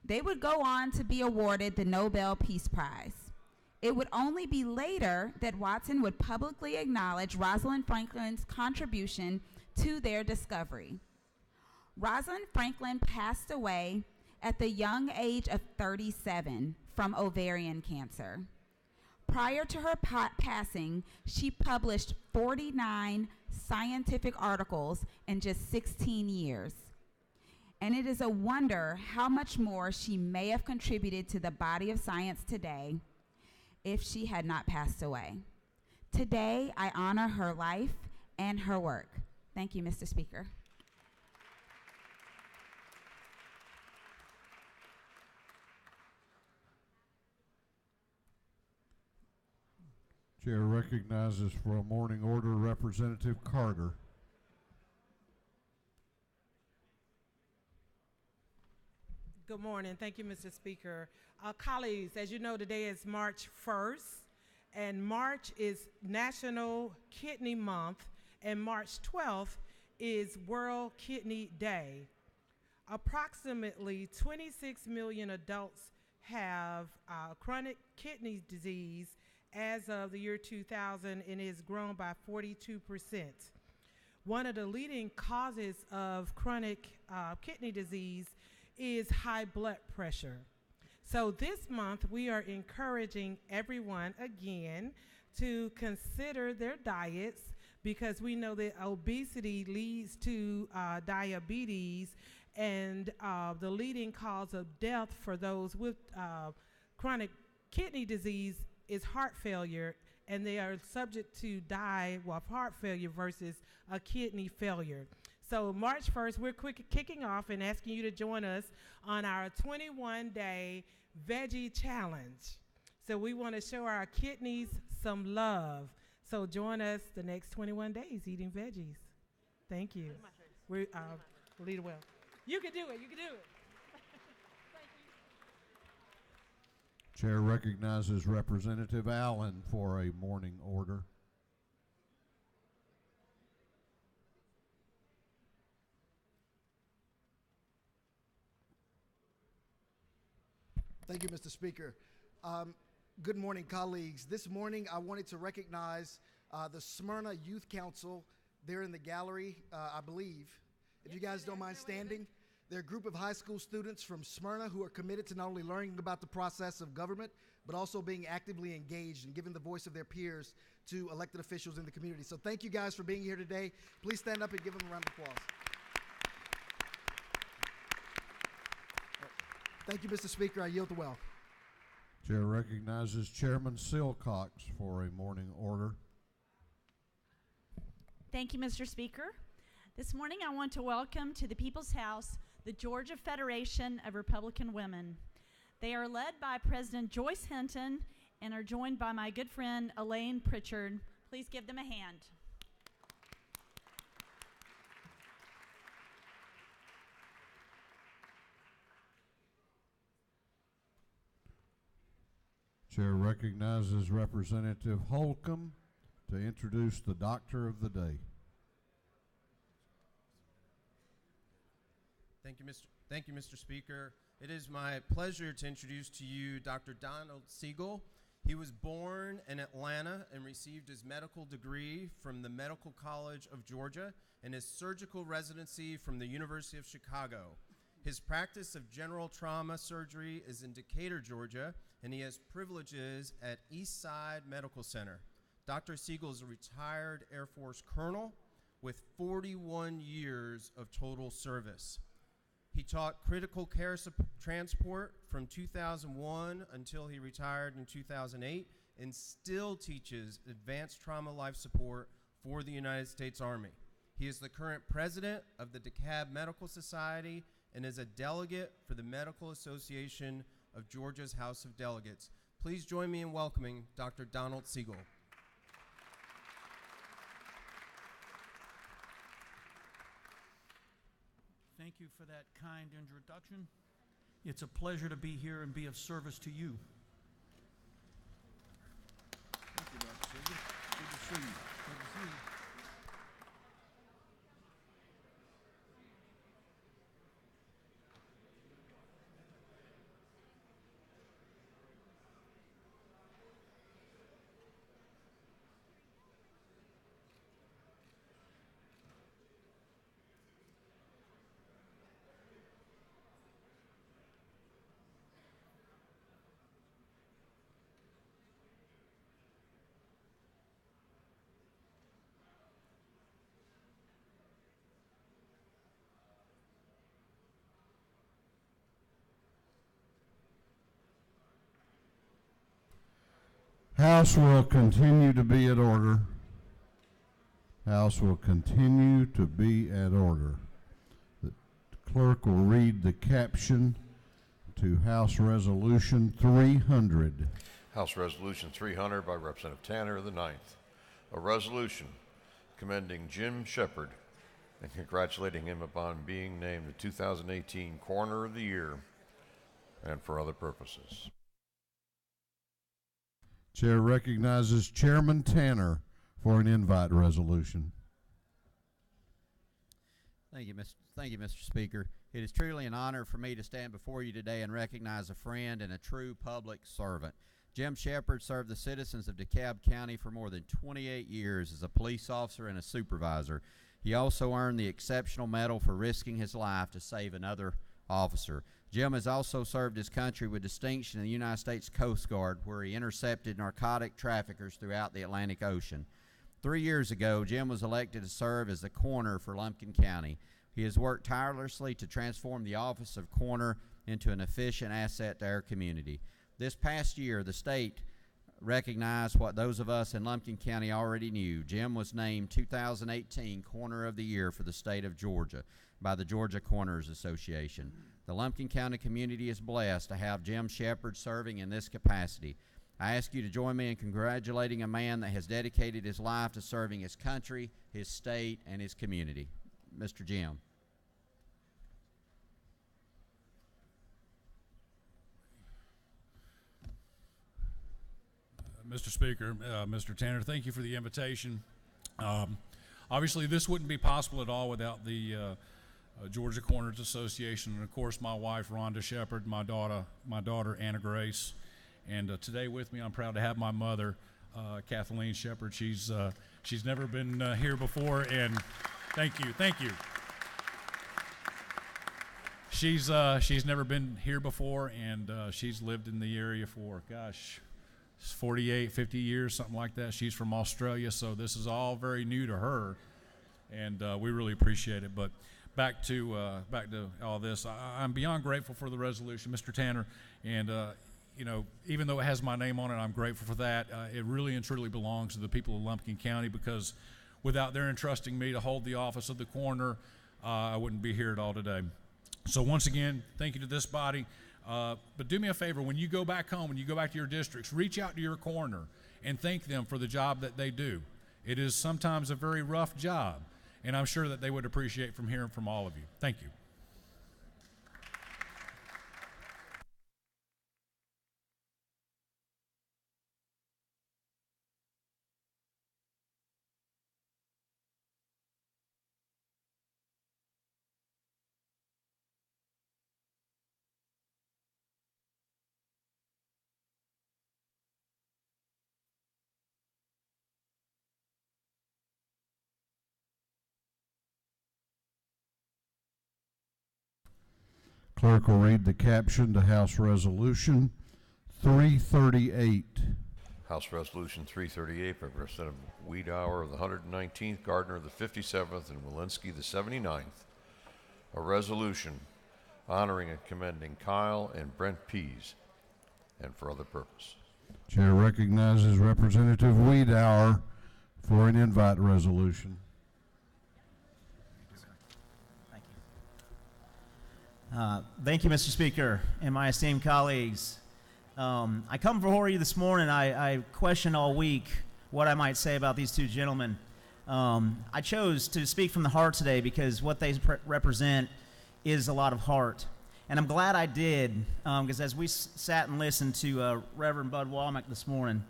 They would go on to be awarded the Nobel Peace Prize. It would only be later that Watson would publicly acknowledge Rosalind Franklin's contribution to their discovery. Rosalind Franklin passed away at the young age of 37 from ovarian cancer. Prior to her passing, she published 49 scientific articles in just 16 years. And it is a wonder how much more she may have contributed to the body of science today if she had not passed away. Today, I honor her life and her work. Thank you, Mr. Speaker. Chair recognizes for a morning order Representative Carter. Good morning. Thank you, Mr. Speaker. Colleagues, as you know, today is March 1st, and March is National Kidney Month, and March 12th is World Kidney Day. Approximately 26 million adults have chronic kidney disease as of the year 2000, and it's grown by 42%. One of the leading causes of chronic kidney disease is high blood pressure. So this month, we are encouraging everyone again to consider their diets, because we know that obesity leads to diabetes, and the leading cause of death for those with chronic kidney disease is heart failure, and they are subject to die of heart failure versus a kidney failure. So March 1st, we're kicking off and asking you to join us on our 21-day veggie challenge. So we want to show our kidneys some love. So join us the next 21 days eating veggies. Thank you. We'll lead well. You can do it. You can do it. Chair recognizes Representative Allen for a morning order. Thank you, Mr. Speaker. Good morning, colleagues. This morning, I wanted to recognize the Smyrna Youth Council. They're in the gallery, I believe. If you guys don't mind standing. They're a group of high school students from Smyrna who are committed to not only learning about the process of government, but also being actively engaged and giving the voice of their peers to elected officials in the community. So thank you guys for being here today. Please stand up and give them a round of applause. Thank you, Mr. Speaker. I yield the well. Chair recognizes Chairman Silcox for a morning order. Thank you, Mr. Speaker. This morning I want to welcome to the People's House the Georgia Federation of Republican Women. They are led by President Joyce Hinton and are joined by my good friend Elaine Pritchard. Please give them a hand. Chair recognizes Representative Holcomb to introduce the Doctor of the Day. Thank you, Mr. Speaker. It is my pleasure to introduce to you Dr. Donald Siegel. He was born in Atlanta and received his medical degree from the Medical College of Georgia and his surgical residency from the University of Chicago. His practice of general trauma surgery is in Decatur, Georgia, and he has privileges at Eastside Medical Center. Dr. Siegel is a retired Air Force colonel with 41 years of total service. He taught critical care transport from 2001 until he retired in 2008, and still teaches advanced trauma life support for the United States Army. He is the current president of the DeKalb Medical Society and is a delegate for the Medical Association of Georgia's House of Delegates. Please join me in welcoming Dr. Donald Siegel. Thank you for that kind introduction. It's a pleasure to be here and be of service to you. Thank you, Dr. Siegel. Good to see you. Good to see you. House will continue to be at order. House will continue to be at order. The clerk will read the caption to House Resolution 300. House Resolution 300 by Representative Tanner of the 9th. A resolution commending Jim Shepard and congratulating him upon being named the 2018 Coroner of the Year and for other purposes. Chair recognizes Chairman Tanner for an invite resolution. Thank you, Mr. Speaker. It is truly an honor for me to stand before you today and recognize a friend and a true public servant. Jim Shepard served the citizens of DeKalb County for more than 28 years as a police officer and a supervisor. He also earned the Exceptional Medal for risking his life to save another officer. Jim has also served his country with distinction in the United States Coast Guard, where he intercepted narcotic traffickers throughout the Atlantic Ocean. 3 years ago, Jim was elected to serve as the coroner for Lumpkin County. He has worked tirelessly to transform the office of coroner into an efficient asset to our community. This past year, the state recognized what those of us in Lumpkin County already knew. Jim was named 2018 Coroner of the Year for the state of Georgia by the Georgia Coroners Association. The Lumpkin County community is blessed to have Jim Shepard serving in this capacity. I ask you to join me in congratulating a man that has dedicated his life to serving his country, his state, and his community. Mr. Jim. Mr. Speaker, Mr. Tanner, thank you for the invitation. Obviously, this wouldn't be possible at all without the Georgia Coroners Association, and of course, my wife, Rhonda Shepard, my daughter, Anna Grace, and today with me, I'm proud to have my mother, Kathleen Shepard. She's never been here before, and thank you. She's never been here before, and she's lived in the area for, 48, 50 years, something like that. She's from Australia, so this is all very new to her, and we really appreciate it. But back to all this, I'm beyond grateful for the resolution, Mr. Tanner, and even though it has my name on it, I'm grateful for that. It really and truly belongs to the people of Lumpkin County, because without their entrusting me to hold the office of the coroner, I wouldn't be here at all today. So once again, thank you to this body. But do me a favor, when you go back home, when you go back to your districts, reach out to your coroner and thank them for the job that they do. It is sometimes a very rough job, and I'm sure that they would appreciate from hearing from all of you. Thank you. Clerk will read the caption to House Resolution 338. House Resolution 338 by Representative Wiedauer of the 119th, Gardner of the 57th, and Walensky the 79th. A resolution honoring and commending Kyle and Brent Pease, and for other purpose. Chair recognizes Representative Wiedauer for an invite resolution. Thank you, Mr. Speaker, and my esteemed colleagues. I come before you this morning. I questioned all week what I might say about these two gentlemen. I chose to speak from the heart today because what they represent is a lot of heart. And I'm glad I did, because as we sat and listened to Reverend Bud Womack this morning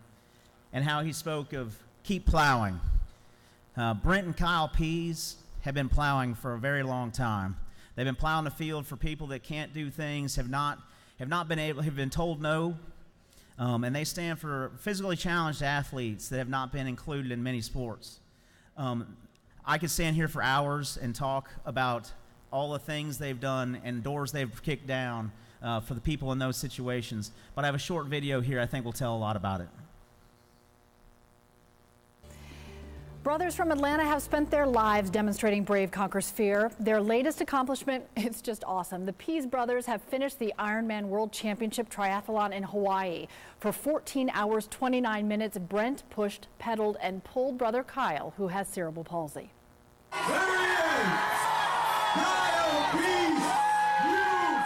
and how he spoke of keep plowing. Brent and Kyle Pease have been plowing for a very long time. They've been plowing the field for people that can't do things, have been told no, and they stand for physically challenged athletes that have not been included in many sports. I could stand here for hours and talk about all the things they've done and doors they've kicked down for the people in those situations, but I have a short video here I think will tell a lot about it. Brothers from Atlanta have spent their lives demonstrating Brave Conquers Fear. Their latest accomplishment, it's just awesome. The Pease brothers have finished the Ironman World Championship Triathlon in Hawaii. For 14 hours, 29 minutes, Brent pushed, pedaled, and pulled brother Kyle, who has cerebral palsy.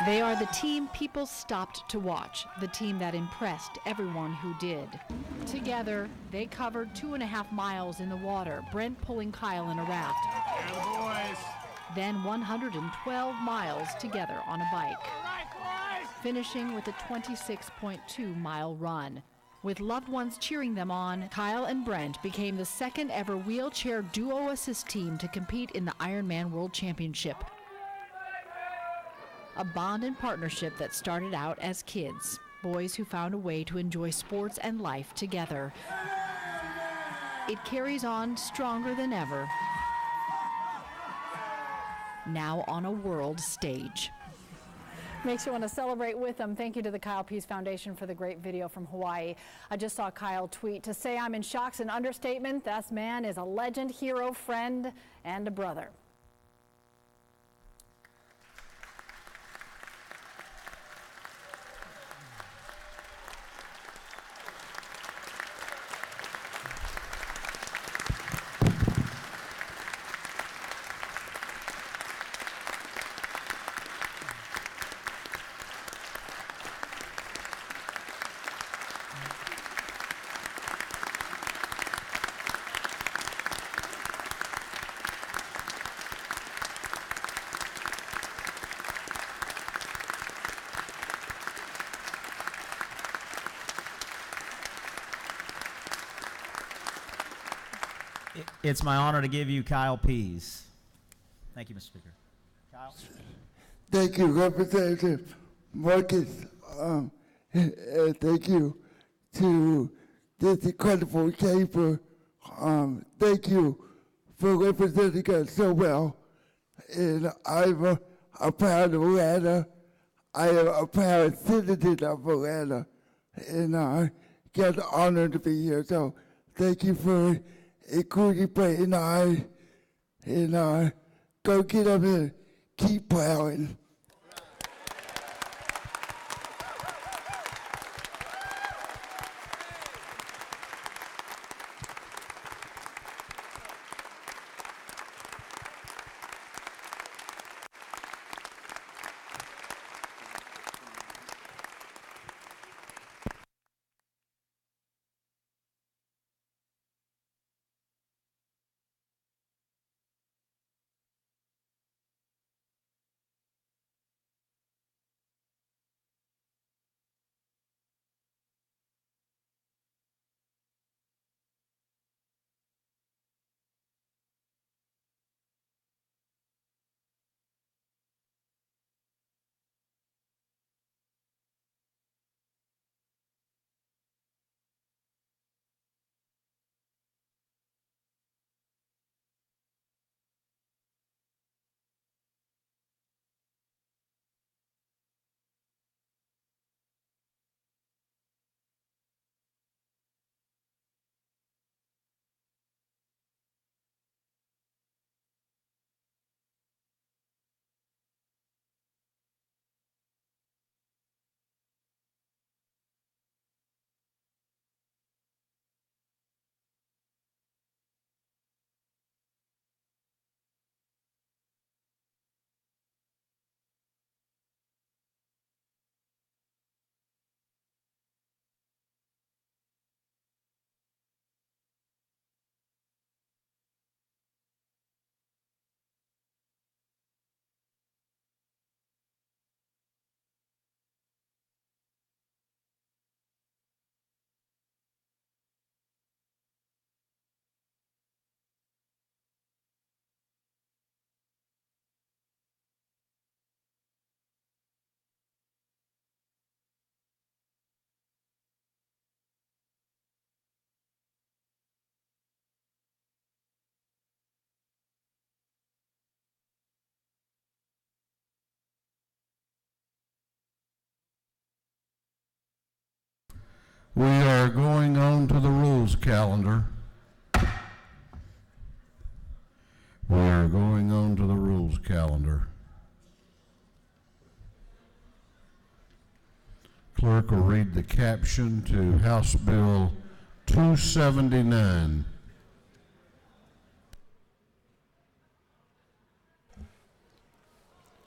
They are the team people stopped to watch, the team that impressed everyone who did. Together, they covered 2.5 miles in the water, Brent pulling Kyle in a raft. Then 112 miles together on a bike, finishing with a 26.2-mile run. With loved ones cheering them on, Kyle and Brent became the second ever wheelchair duo assist team to compete in the Ironman World Championship. a bond and partnership that started out as kids, boys who found a way to enjoy sports and life together. It carries on stronger than ever, now on a world stage. Makes you want to celebrate with them. Thank you to the Kyle Pease Foundation for the great video from Hawaii. I just saw Kyle tweet, "To say I'm in shock's an understatement. This man is a legend, hero, friend, and a brother." It's my honor to give you Kyle Pease. Thank you, Mr. Speaker. Kyle? Thank you, Representative Marcus. Thank you to this incredible chamber. Thank you for representing us so well. And I'm a proud Atlanta. I am a proud citizen of Atlanta. And I get the honor to be here. So thank you for including Brett and I. And go get up and keep plowing. We are going on to the rules calendar. We are going on to the rules calendar. Clerk will read the caption to House Bill 279.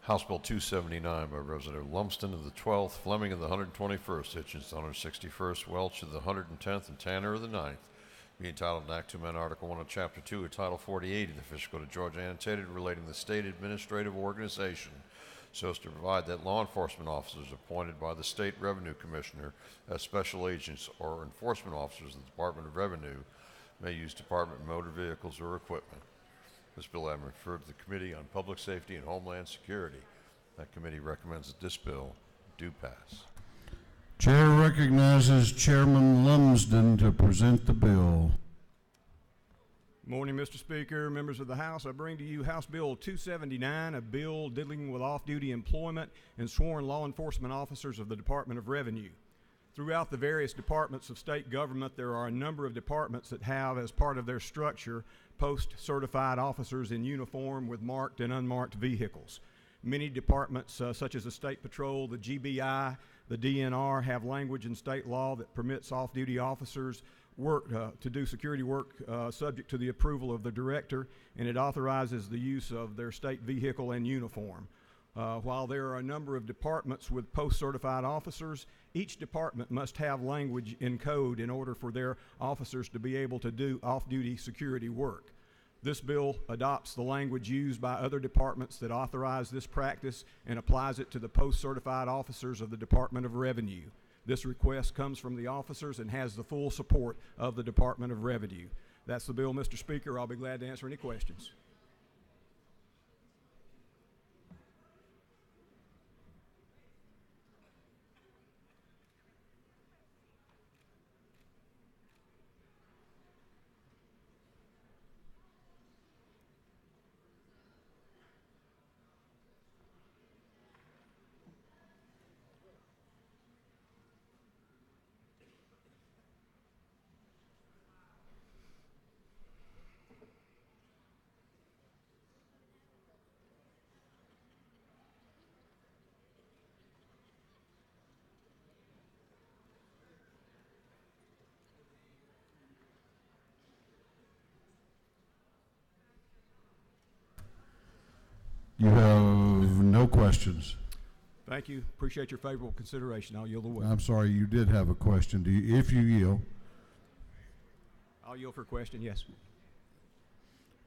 House Bill 279 by Representative Lumsden of the 12th, Fleming of the 121st, Hitchens of the 161st, Welch of the 110th, and Tanner of the 9th. Be entitled an Act to amend Article 1 of Chapter 2 of Title 48 of the Official Code of Georgia annotated relating the state administrative organization so as to provide that law enforcement officers appointed by the State Revenue Commissioner as special agents or enforcement officers of the Department of Revenue may use department motor vehicles or equipment. This bill has been referred to the Committee on Public Safety and Homeland Security. That committee recommends that this bill do pass. Chair recognizes Chairman Lumsden to present the bill. Morning, Mr. Speaker, members of the House. I bring to you House Bill 279, a bill dealing with off-duty employment and sworn law enforcement officers of the Department of Revenue. Throughout the various departments of state government, there are a number of departments that have, as part of their structure, post-certified officers in uniform with marked and unmarked vehicles. Many departments, such as the State Patrol, the GBI, the DNR, have language in state law that permits off-duty officers to do security work subject to the approval of the director, and it authorizes the use of their state vehicle and uniform. While there are a number of departments with post-certified officers, each department must have language in code in order for their officers to be able to do off-duty security work. This bill adopts the language used by other departments that authorize this practice and applies it to the post-certified officers of the Department of Revenue. This request comes from the officers and has the full support of the Department of Revenue. That's the bill, Mr. Speaker. I'll be glad to answer any questions. You have no questions. Thank you. Appreciate your favorable consideration. I'll yield the way. I'm sorry, you did have a question. Do you, if you yield? I'll yield for a question, yes.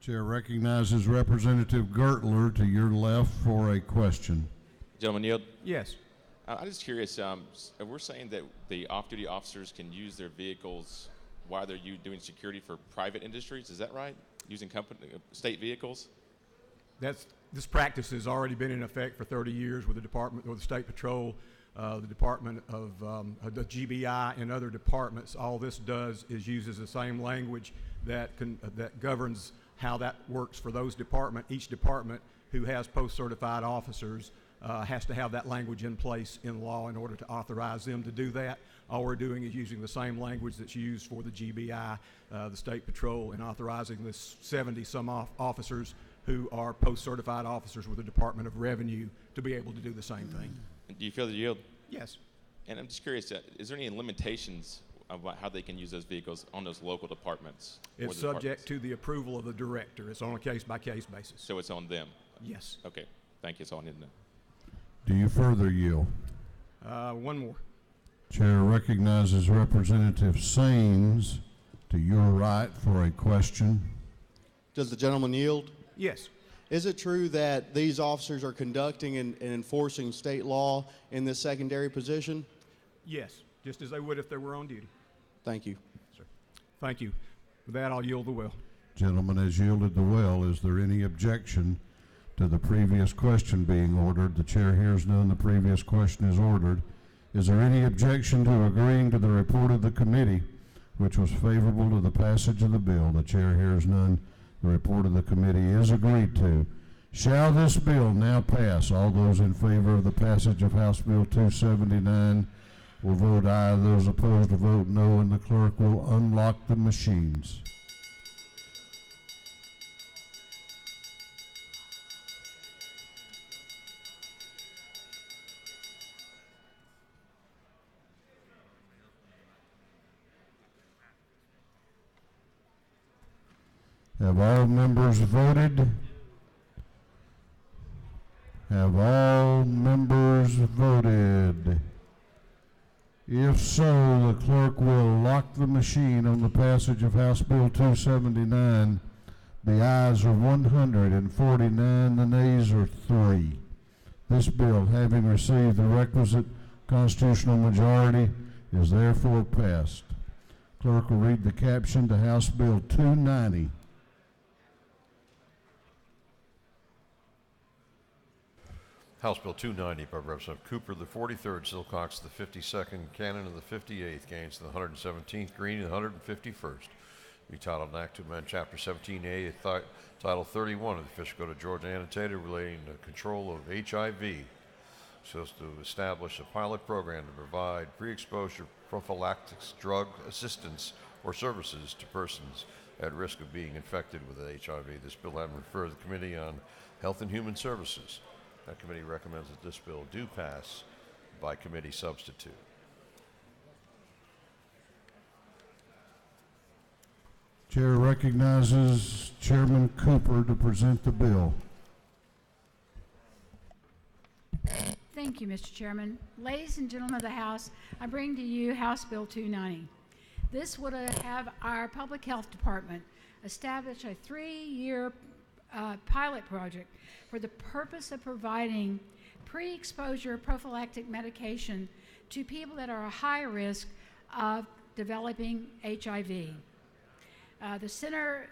Chair recognizes Representative Gertler to your left for a question. Gentleman yield? Yes. I'm just curious, we're saying that the off-duty officers can use their vehicles while they're doing security for private industries, is that right? Using state vehicles? This practice has already been in effect for 30 years with the Department or the State Patrol, the Department of the GBI and other departments. All this does is uses the same language that governs how that works for those departments. Each department who has post-certified officers has to have that language in place in law in order to authorize them to do that. All we're doing is using the same language that's used for the GBI, the State Patrol, and authorizing the 70-some officers who are post-certified officers with the Department of Revenue to be able to do the same thing. Do you feel the yield? Yes. And I'm just curious, is there any limitations about how they can use those vehicles on those local departments? It's subject to the approval of the director. It's on a case-by-case basis. So it's on them? Yes. Okay. Thank you. That's all I need to know. Do you further yield? One more. Chair recognizes Representative Saines to your right for a question. Does the gentleman yield? Yes. Is it true that these officers are conducting and enforcing state law in this secondary position? Yes, just as they would if they were on duty. Thank you. Sir. Thank you. With that, I'll yield the will. Gentleman has yielded the will. Is there any objection to the previous question being ordered? The chair hears none. The previous question is ordered. Is there any objection to agreeing to the report of the committee, which was favorable to the passage of the bill? The chair hears none. The report of the committee is agreed to. Shall this bill now pass? All those in favor of the passage of House Bill 279 will vote aye. Those opposed will vote no, and the clerk will unlock the machines. Have all members voted? Have all members voted? If so, the clerk will lock the machine on the passage of House Bill 279. The ayes are 149, the nays are 3. This bill, having received the requisite constitutional majority, is therefore passed. Clerk will read the caption to House Bill 290. House Bill 290 by Representative Cooper, the 43rd, Silcox, the 52nd, Cannon, and the 58th, Gaines, the 117th, Green, and the 151st. Be titled an act to amend Chapter 17A, Title 31 of the Official Code of Georgia Annotated relating to control of HIV, so as to establish a pilot program to provide pre-exposure prophylactics drug assistance or services to persons at risk of being infected with HIV. This bill having referred to the Committee on Health and Human Services. That committee recommends that this bill do pass by committee substitute. Chair recognizes Chairman Cooper to present the bill. Thank you, Mr. Chairman. Ladies and gentlemen of the House, I bring to you House Bill 290. This would have our Public Health Department establish a 3-year pilot project for the purpose of providing pre-exposure prophylactic medication to people that are at high risk of developing HIV. The Center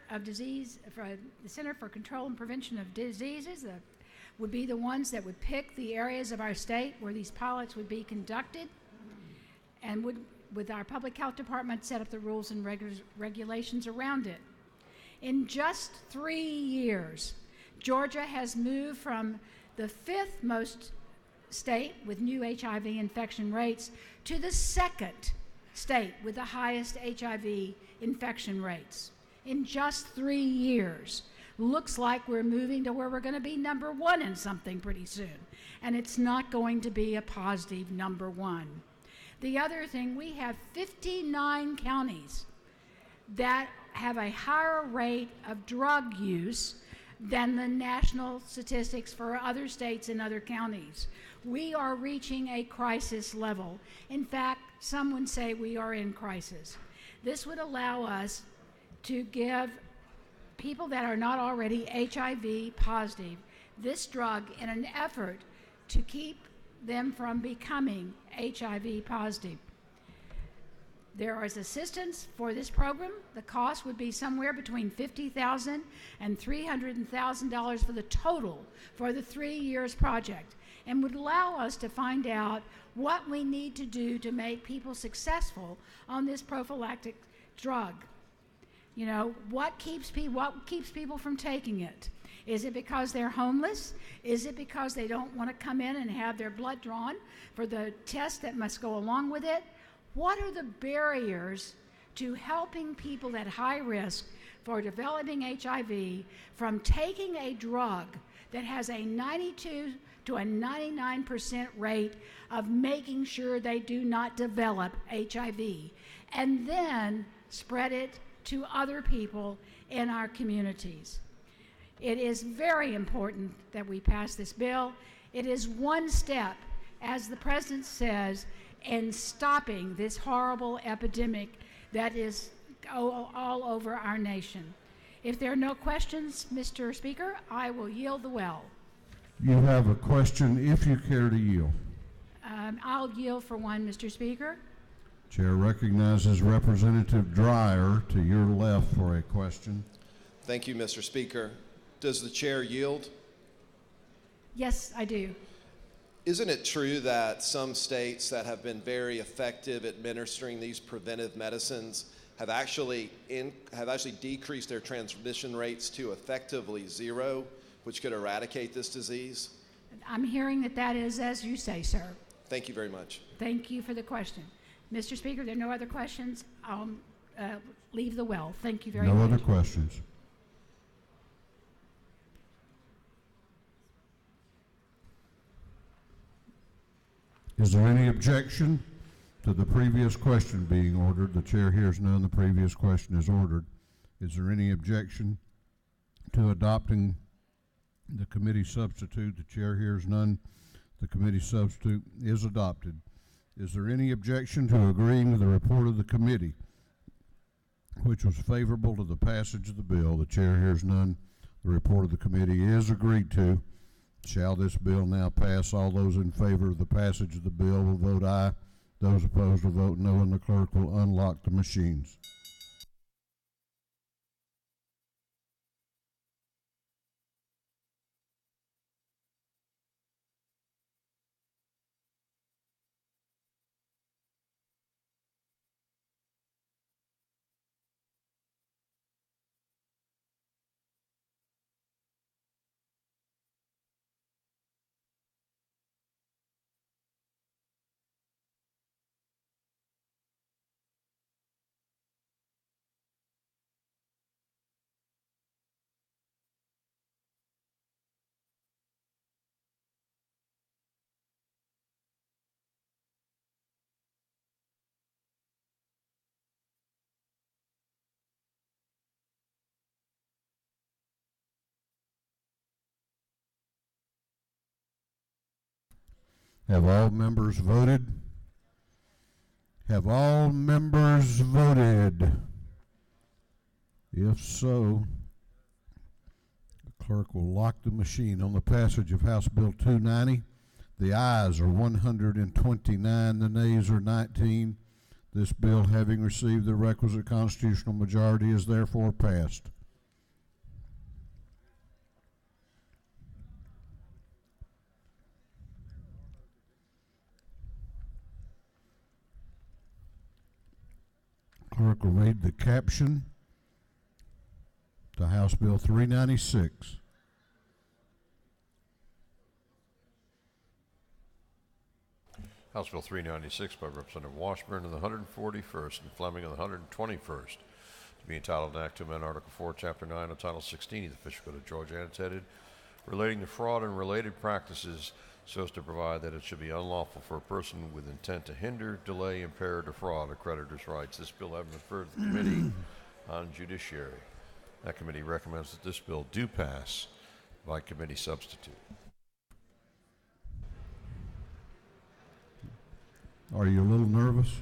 for Control and Prevention of Diseases would be the ones that would pick the areas of our state where these pilots would be conducted, and would, with our Public Health Department, set up the rules and regulations around it. In just 3 years, Georgia has moved from the 5th most state with new HIV infection rates to the 2nd state with the highest HIV infection rates. In just 3 years. Looks like we're moving to where we're going to be number 1 in something pretty soon. And it's not going to be a positive number 1. The other thing, we have 59 counties that have a higher rate of drug use than the national statistics for other states and other counties. We are reaching a crisis level. In fact, some would say we are in crisis. This would allow us to give people that are not already HIV positive this drug in an effort to keep them from becoming HIV positive. There is assistance for this program. The cost would be somewhere between $50,000 and $300,000 for the total for the 3 years project, and would allow us to find out what we need to do to make people successful on this prophylactic drug. You know, what keeps people from taking it? Is it because they're homeless? Is it because they don't want to come in and have their blood drawn for the test that must go along with it? What are the barriers to helping people at high risk for developing HIV from taking a drug that has a 92 to a 99% rate of making sure they do not develop HIV, and then spread it to other people in our communities? It is very important that we pass this bill. It is one step, as the President says, in stopping this horrible epidemic that is all over our nation. If there are no questions, Mr. Speaker, I will yield the well. You have a question if you care to yield. I'll yield for one, Mr. Speaker. Chair recognizes Representative Dreyer to your left for a question. Thank you, Mr. Speaker. Does the chair yield? Yes, I do. Isn't it true that some states that have been very effective at administering these preventive medicines have actually decreased their transmission rates to effectively 0, which could eradicate this disease? I'm hearing that is as you say, sir. Thank you very much. Thank you for the question. Mr. Speaker, there are no other questions. I'll leave the well. Thank you very much. No other questions. Is there any objection to the previous question being ordered? The chair hears none. The previous question is ordered. Is there any objection to adopting the committee substitute? The chair hears none. The committee substitute is adopted. Is there any objection to agreeing with the report of the committee, which was favorable to the passage of the bill? The chair hears none. The report of the committee is agreed to. Shall this bill now pass? All those in favor of the passage of the bill will vote aye. Those opposed will vote no, and the clerk will unlock the machines. Have all members voted? Have all members voted? If so, the clerk will lock the machine on the passage of House Bill 290. The ayes are 129, the nays are 19. This bill, having received the requisite constitutional majority, is therefore passed. Clerk will read the caption to House Bill 396. House Bill 396 by Representative Washburn of the 141st and Fleming of the 121st. To be entitled an act to amend Article 4, Chapter 9 of Title 16 of the Official Code of Georgia, and it's headed relating to fraud and related practices so as to provide that it should be unlawful for a person with intent to hinder, delay, impair, or defraud a creditor's rights. This bill having referred to the Committee on Judiciary. That committee recommends that this bill do pass by committee substitute. Are you a little nervous?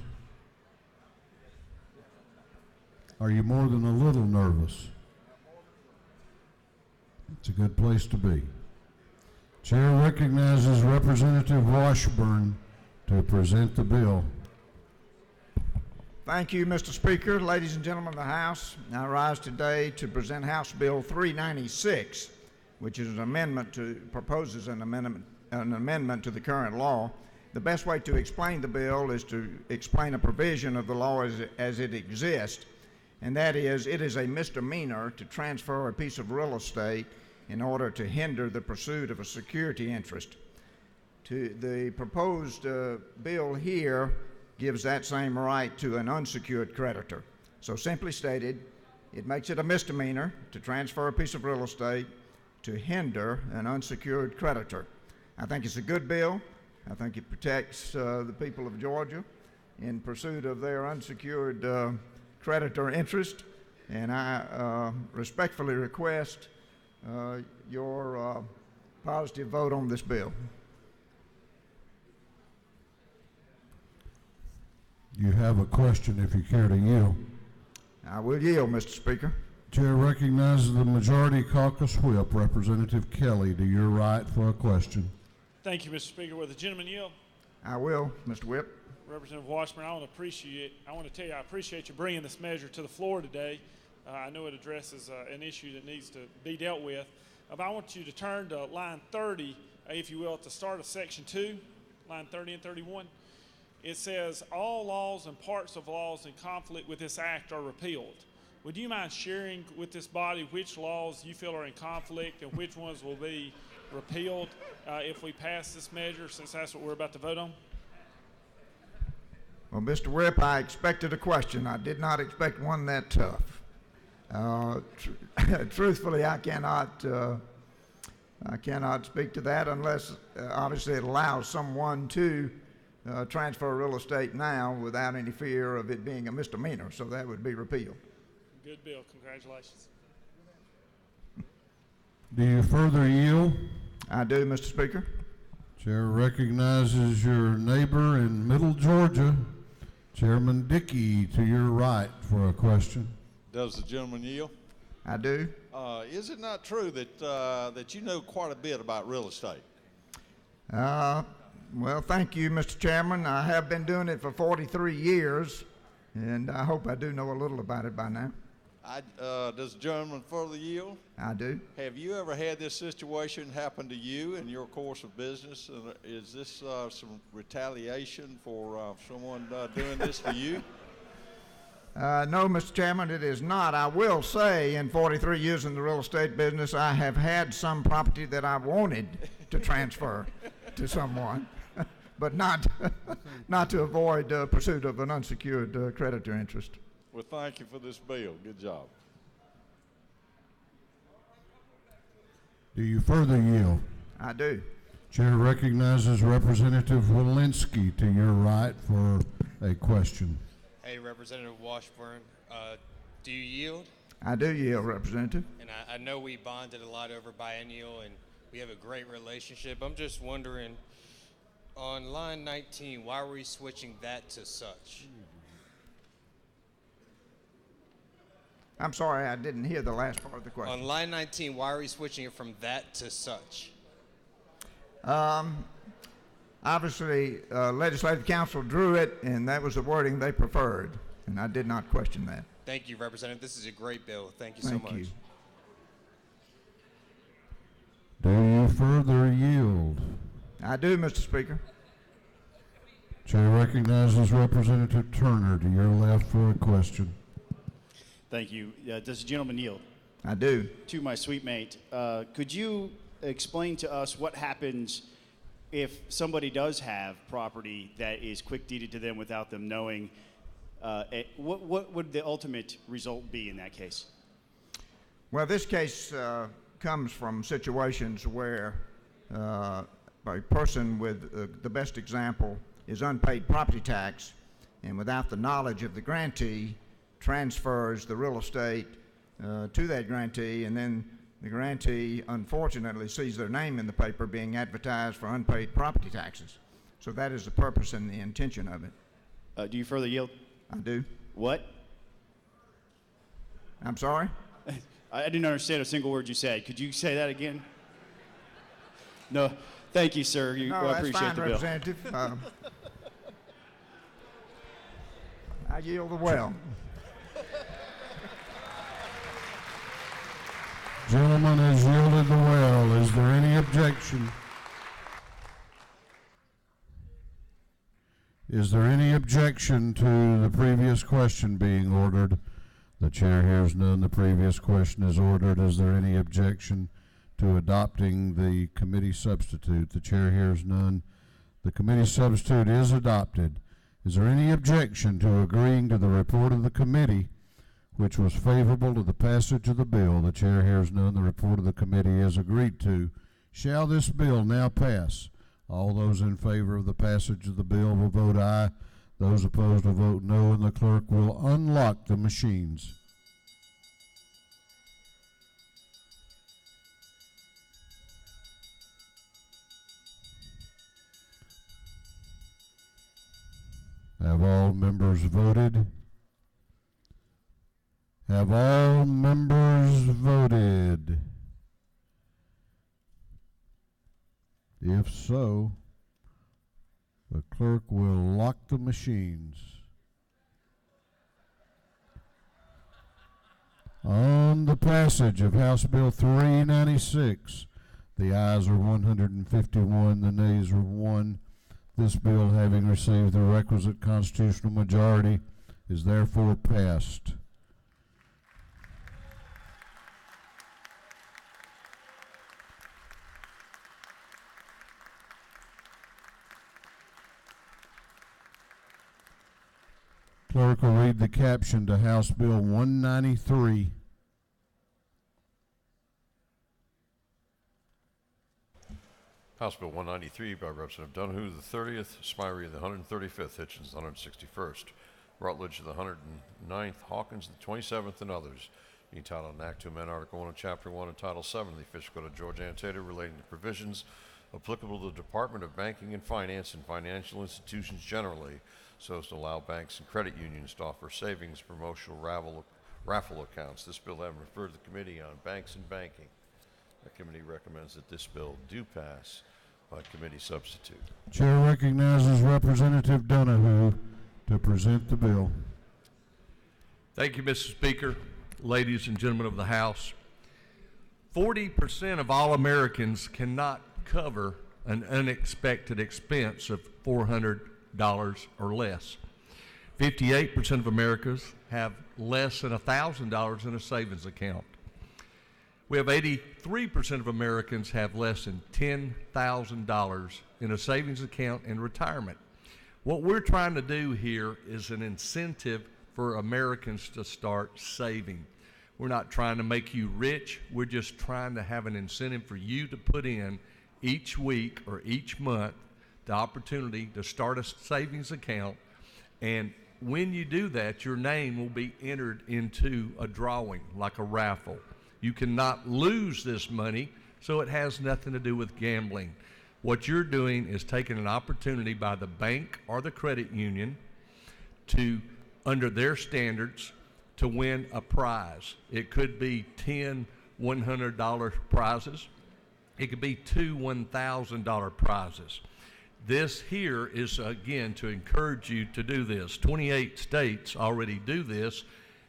Are you more than a little nervous? It's a good place to be. Chair recognizes Representative Washburn to present the bill. Thank you, Mr. Speaker. Ladies and gentlemen of the House, I rise today to present House Bill 396, which is proposes an amendment to the current law. The best way to explain the bill is to explain a provision of the law as it exists, and that is, it is a misdemeanor to transfer a piece of real estate in order to hinder the pursuit of a security interest. The proposed bill here gives that same right to an unsecured creditor. So simply stated, it makes it a misdemeanor to transfer a piece of real estate to hinder an unsecured creditor. I think it's a good bill. I think it protects the people of Georgia in pursuit of their unsecured creditor interest, and I respectfully request your positive vote on this bill. You have a question if you care to yield. I will yield, Mr. Speaker. Chair recognizes the Majority Caucus Whip, Representative Kelly, to your right for a question. Thank you, Mr. Speaker. Will the gentleman yield? I will, Mr. Whip. Representative Washburn, I want to tell you I appreciate you bringing this measure to the floor today. I know it addresses an issue that needs to be dealt with. But I want you to turn to line 30, if you will, at the start of section 2, line 30 and 31. It says, all laws and parts of laws in conflict with this act are repealed. Would you mind sharing with this body which laws you feel are in conflict and which ones will be repealed if we pass this measure, since that's what we're about to vote on? Well, Mr. Whip, I expected a question. I did not expect one that tough. Truthfully, I cannot speak to that unless, obviously, it allows someone to transfer real estate now without any fear of it being a misdemeanor. So that would be repealed. Good bill. Congratulations. Do you further yield? I do, Mr. Speaker. Chair recognizes your neighbor in Middle Georgia, Chairman Dickey, to your right for a question. Does the gentleman yield? I do. Is it not true that that you know quite a bit about real estate? Well, thank you, Mr. Chairman. I have been doing it for 43 years, and I hope I do know a little about it by now. Does the gentleman further yield? I do. Have you ever had this situation happen to you in your course of business? And is this some retaliation for someone doing this to you? No, Mr. Chairman, it is not. I will say, in 43 years in the real estate business, I have had some property that I wanted to transfer to someone, but not to avoid pursuit of an unsecured creditor interest. Well, thank you for this bill. Good job. Do you further yield? I do. Chair recognizes Representative Walensky to your right for a question. Hey, Representative Washburn, do you yield? I do yield, Representative. And I know we bonded a lot over biennial, and we have a great relationship. I'm just wondering, On line 19, why were we switching that to such? I'm sorry, I didn't hear the last part of the question. On line 19, why are we switching it from that to such? Obviously, Legislative Council drew it, and that was the wording they preferred, and I did not question that. Thank you, Representative. This is a great bill. Thank you so Thank much. you. Do you further yield? I do, Mr. Speaker. Chair recognizes Representative Turner to your left for a question. Thank you. Does the gentleman yield? I do. To my sweet mate, could you explain to us what happens if somebody does have property that is quick deeded to them without them knowing? What would the ultimate result be in that case? Well, this case comes from situations where a person with the best example is unpaid property tax, and without the knowledge of the grantee, transfers the real estate to that grantee, and then the grantee unfortunately sees their name in the paper being advertised for unpaid property taxes. So that is the purpose and the intention of it. Do you further yield? I do. What? I'm sorry? I didn't understand a single word you said. Could you say that again? No. Thank you, sir. No, I appreciate that's fine, the bill. Representative. I yield the well. Gentleman has yielded the well. Is there any objection? Is there any objection to the previous question being ordered? The chair hears none. The previous question is ordered. Is there any objection to adopting the committee substitute? The chair hears none. The committee substitute is adopted. Is there any objection to agreeing to the report of the committee, which was favorable to the passage of the bill? The chair hears none. The report of the committee is agreed to. Shall this bill now pass? All those in favor of the passage of the bill will vote aye. Those opposed will vote no, and the clerk will unlock the machines. Have all members voted? Have all members voted? If so, the clerk will lock the machines. On the passage of House Bill 396, the ayes are 151, the nays are 1. This bill, having received the requisite constitutional majority, is therefore passed. Clerk will read the caption to House Bill 193. House Bill 193 by Representative Donahue, the 30th, Smyrie, the 135th, Hitchens, the 161st, Rutledge, the 109th, Hawkins, the 27th, and others. Entitled an Act to amend Article 1 of Chapter 1 of Title 7 of the Official Code of Georgia Annotated relating to provisions applicable to the Department of Banking and Finance and financial institutions generally, so as to allow banks and credit unions to offer savings promotional raffle accounts. This bill having referred to the Committee on Banks and Banking. The committee recommends that this bill do pass by committee substitute. Chair recognizes Representative Donahue to present the bill. Thank you, Mr. Speaker. Ladies and gentlemen of the House, 40% of all Americans cannot cover an unexpected expense of $400 or less. 58% of Americans have less than $1,000 in a savings account. We have 83% of Americans have less than $10,000 in a savings account in retirement. What we're trying to do here is an incentive for Americans to start saving. We're not trying to make you rich. We're just trying to have an incentive for you to put in each week or each month the opportunity to start a savings account. And when you do that, your name will be entered into a drawing, like a raffle. You cannot lose this money, so it has nothing to do with gambling. What you're doing is taking an opportunity by the bank or the credit union to, under their standards, to win a prize. It could be 10 $100 prizes. It could be 2 $1,000 prizes. This here is, again, to encourage you to do this. 28 states already do this.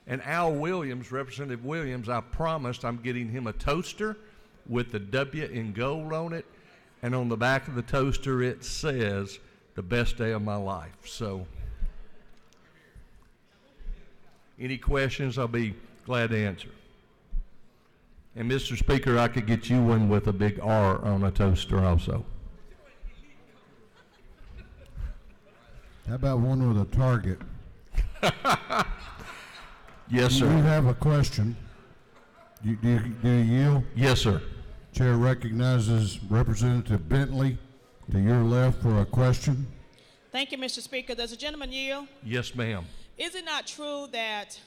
And Al Williams, Representative Williams, I promised I'm getting him a toaster with the W in gold on it. And on the back of the toaster, it says, the best day of my life. So, any questions, I'll be glad to answer. And Mr. Speaker, I could get you one with a big R on a toaster also. How about one with a target? Yes, sir. You have a question. Do you yield? Yes, sir. Chair recognizes Representative Bentley to your left for a question. Thank you, Mr. Speaker. Does the gentleman yield? Yes, ma'am. Is it not true that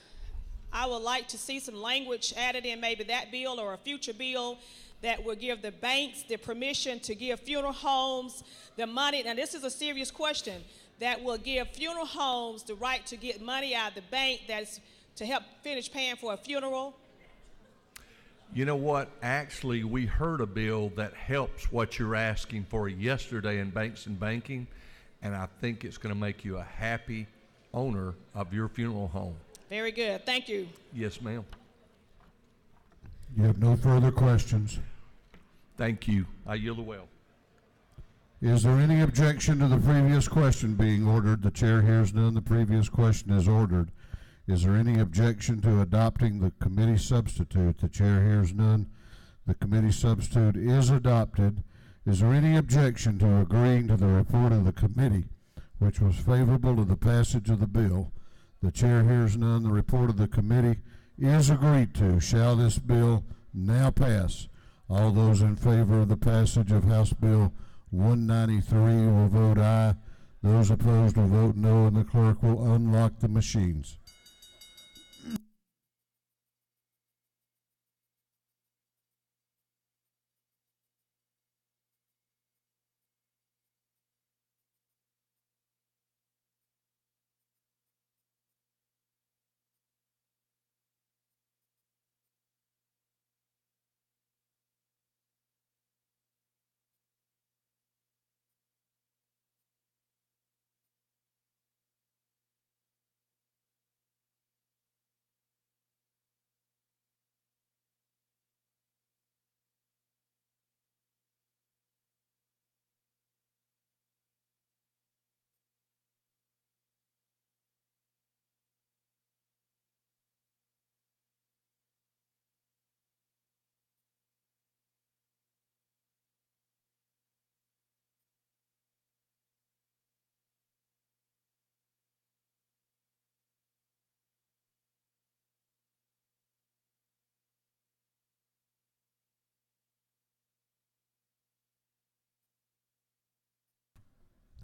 I would like to see some language added in maybe that bill or a future bill that will give the banks the permission to give funeral homes the money? Now, this is a serious question. That will give funeral homes the right to get money out of the bank that's to help finish paying for a funeral? You know what? Actually, we heard a bill that helps what you're asking for yesterday in banks and banking, and I think it's going to make you a happy owner of your funeral home. Very good. Thank you. Yes, ma'am. You have no further questions. Thank you. I yield the well. Is there any objection to the previous question being ordered? The chair hears none. The previous question is ordered. Is there any objection to adopting the committee substitute? The chair hears none. The committee substitute is adopted. Is there any objection to agreeing to the report of the committee, which was favorable to the passage of the bill? The chair hears none. The report of the committee is agreed to. Shall this bill now pass? All those in favor of the passage of House Bill 193 will vote aye. Those opposed will vote no, and the clerk will unlock the machines.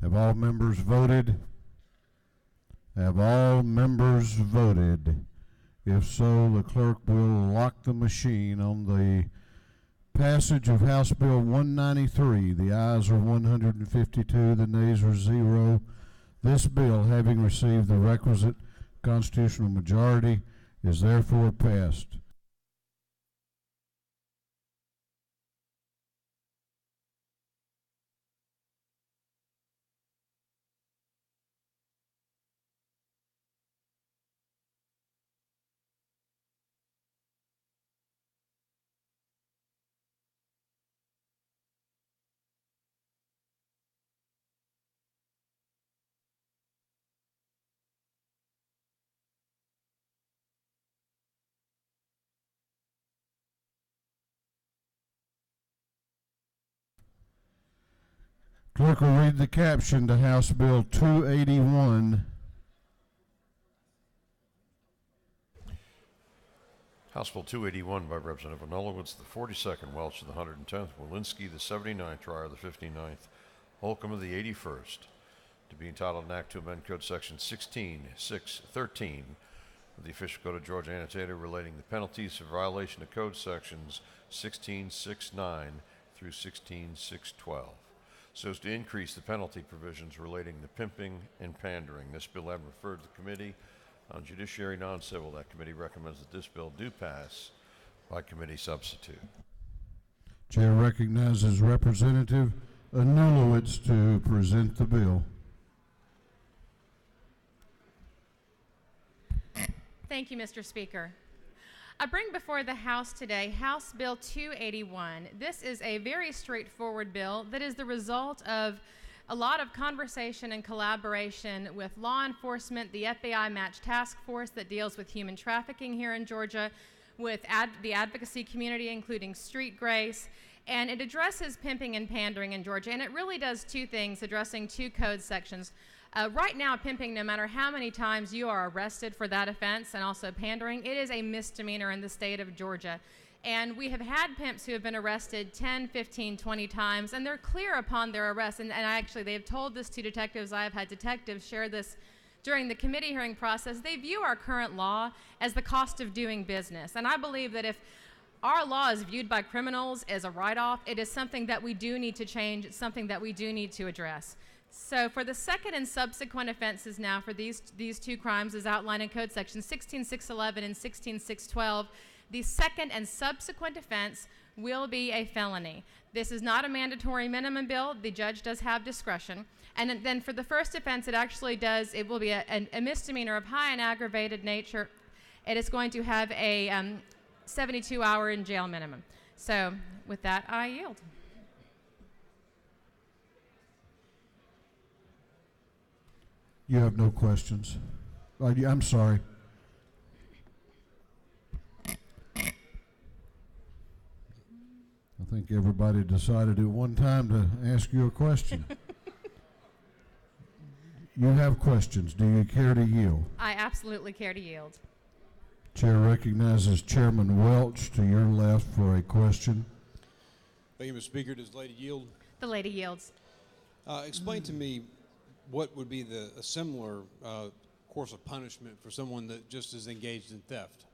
Have all members voted? Have all members voted? If so, the clerk will lock the machine on the passage of House Bill 193. The ayes are 152, the nays are 0. This bill, having received the requisite constitutional majority, is therefore passed. Clerk will read the caption to House Bill 281. House Bill 281 by Representative Anulowitz, the 42nd, Welch of the 110th, Walensky the 79th, Trier the 59th, Holcomb of the 81st, to be entitled an act to amend Code Section 16.6.13 of the Official Code of Georgia Annotated relating the penalties for violation of Code Sections 16.6.9 through 16.6.12. so as to increase the penalty provisions relating to pimping and pandering. This bill having referred to the Committee on Judiciary Non-Civil. That committee recommends that this bill do pass by committee substitute. Chair recognizes Representative Anulowicz to present the bill. Thank you, Mr. Speaker. I bring before the House today House Bill 281. This is a very straightforward bill that is the result of a lot of conversation and collaboration with law enforcement, the FBI Match Task Force that deals with human trafficking here in Georgia, with the advocacy community, including Street Grace, and it addresses pimping and pandering in Georgia, and it really does two things, addressing two code sections. Right now, pimping, no matter how many times you are arrested for that offense, and also pandering, it is a misdemeanor in the state of Georgia. And we have had pimps who have been arrested 10, 15, 20 times, and they're clear upon their arrest. And actually, they have told this to detectives. I have had detectives share this during the committee hearing process. They view our current law as the cost of doing business. And I believe that if our law is viewed by criminals as a write-off, it is something that we do need to change. It's something that we do need to address. So for the second and subsequent offenses now for these two crimes as outlined in Code Section 16611 and 16612, the second and subsequent offense will be a felony. This is not a mandatory minimum bill. The judge does have discretion. And then for the first offense, it will be a misdemeanor of high and aggravated nature. It is going to have a 72-hour in jail minimum. So with that, I yield. You have no questions. I'm sorry. I think everybody decided at one time to ask you a question. You have questions. Do you care to yield? I absolutely care to yield. Chair recognizes Chairman Welch to your left for a question. Thank you, Mr. Speaker. Does the lady yield? The lady yields. Explain to me what would be a similar course of punishment for someone that just is engaged in theft?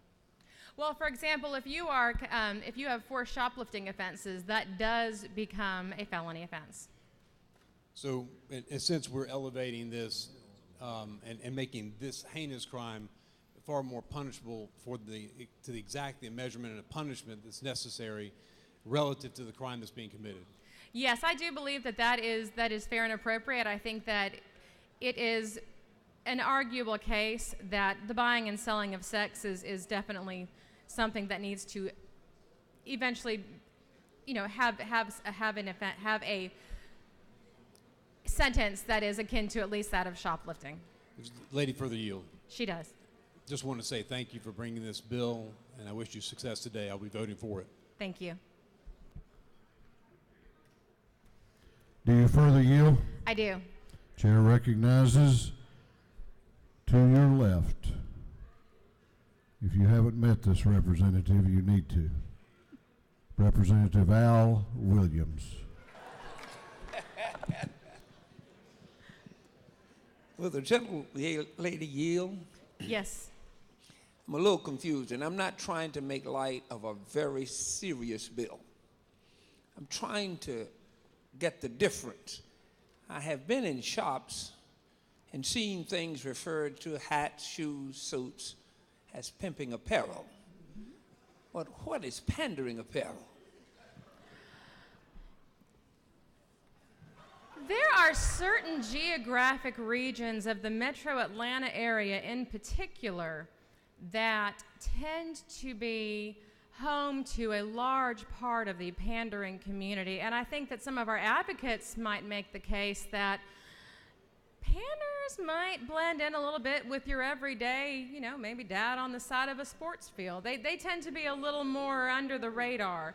Well, for example, if you have 4 shoplifting offenses, that does become a felony offense. So, in a sense, we're elevating this and making this heinous crime far more punishable to the exact measurement and a punishment that's necessary relative to the crime that's being committed. Yes, I do believe that is fair and appropriate. I think that it is an arguable case that the buying and selling of sex is definitely something that needs to eventually, have a sentence that is akin to at least that of shoplifting. Does the lady further yield? She does. Just want to say thank you for bringing this bill, and I wish you success today. I'll be voting for it. Thank you. Do you further yield? I do. Chair recognizes to your left. If you haven't met this representative, you need to. Representative Al Williams. Will the gentle lady yield? Yes. I'm a little confused, and I'm not trying to make light of a very serious bill. I'm trying to get the difference. I have been in shops and seen things referred to hats, shoes, suits as pimping apparel. But what is pandering apparel? There are certain geographic regions of the metro Atlanta area in particular that tend to be home to a large part of the pandering community. And I think that some of our advocates might make the case that panders might blend in a little bit with your everyday, maybe dad on the side of a sports field. They tend to be a little more under the radar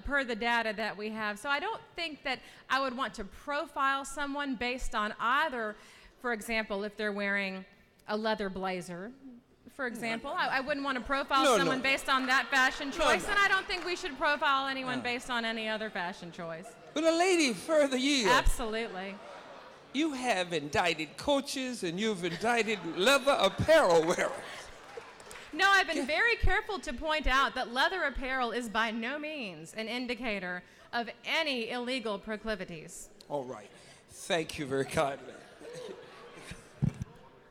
per the data that we have. So I don't think that I would want to profile someone based on either, for example, if they're wearing a leather blazer, for example. I wouldn't want to profile someone based on that fashion choice, and I don't think we should profile anyone based on any other fashion choice. But a lady further yield. Absolutely. You have indicted coaches and you've indicted leather apparel wearers. No, I've been very careful to point out that leather apparel is by no means an indicator of any illegal proclivities. All right. Thank you very kindly.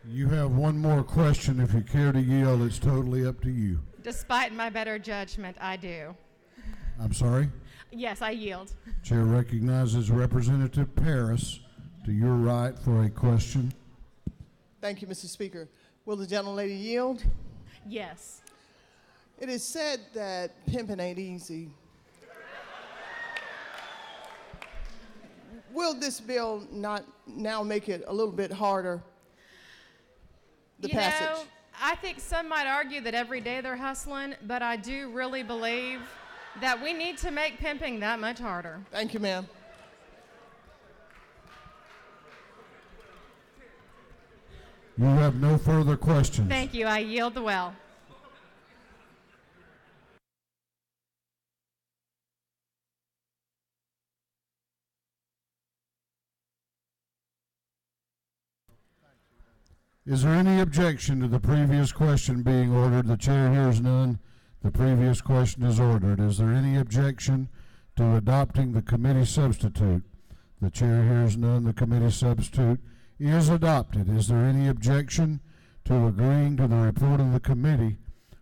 You have one more question. If you care to yield, it's totally up to you. Despite my better judgment, I do. I'm sorry? Yes, I yield. Chair recognizes Representative Paris to your right for a question. Thank you, Mr. Speaker. Will the gentlelady yield? Yes. It is said that pimping ain't easy. Will this bill not now make it a little bit harder, the passage? You know, I think some might argue that every day they're hustling, but I do really believe that we need to make pimping that much harder. Thank you, ma'am. You have no further questions. Thank you. I yield the well. Is there any objection to the previous question being ordered? The chair hears none. The previous question is ordered. Is there any objection to adopting the committee substitute? The chair hears none. The committee substitute is adopted. Is there any objection to agreeing to the report of the committee,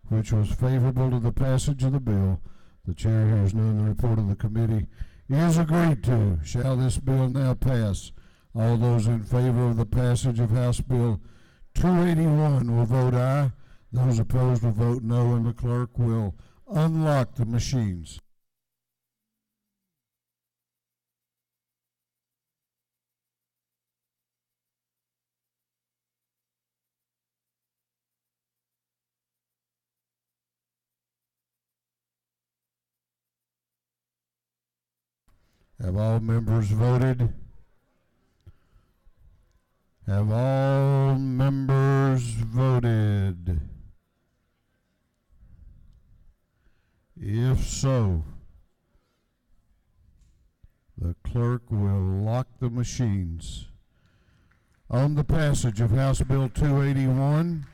which was favorable to the passage of the bill? The chair hears none. The report of the committee is agreed to. Shall this bill now pass? All those in favor of the passage of House Bill 281 will vote aye. Those opposed will vote no, and the clerk will unlock the machines. Have all members voted? Have all members voted? If so, the clerk will lock the machines. On the passage of House Bill 281,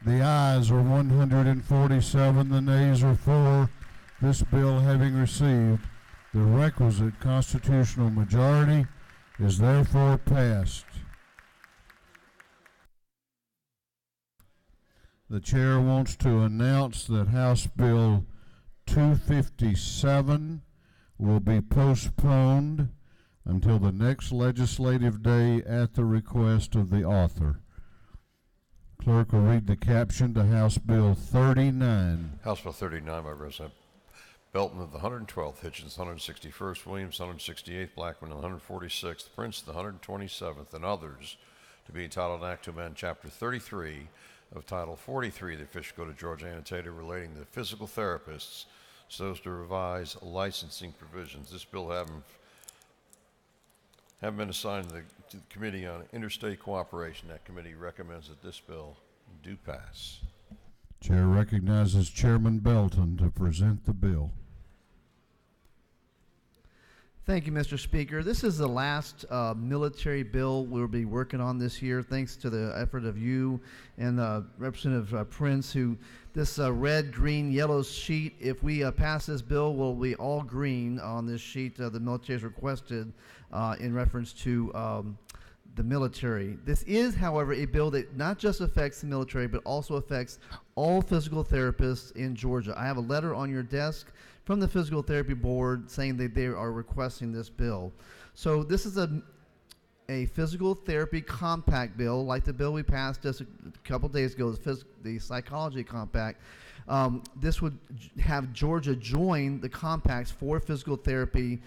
the ayes are 147, the nays are 4. This bill having received the requisite constitutional majority is therefore passed. The chair wants to announce that House Bill 257 will be postponed until the next legislative day at the request of the author. Clerk will read the caption to House Bill 39. House Bill 39 by Representative Belton of the 112th, Hitchens the 161st, Williams the 168th, Blackman the 146th, Prince the 127th, and others, to be entitled an act to amend Chapter 33 of Title 43 of the Official Code of Georgia Annotated relating to physical therapists so as to revise licensing provisions. This bill having been assigned to the Committee on Interstate Cooperation. That committee recommends that this bill do pass. Chair recognizes Chairman Belton to present the bill. Thank you, Mr. Speaker. This is the last military bill we'll be working on this year, thanks to the effort of you and Representative Prince, who this red, green, yellow sheet, if we pass this bill, will be all green on this sheet the military has requested in reference to the military. This is, however, a bill that not just affects the military, but also affects all physical therapists in Georgia. I have a letter on your desk from the Physical Therapy Board saying that they are requesting this bill. So this is a physical therapy compact bill, like the bill we passed just a couple days ago, the psychology compact. This would have Georgia join the compacts for physical therapy.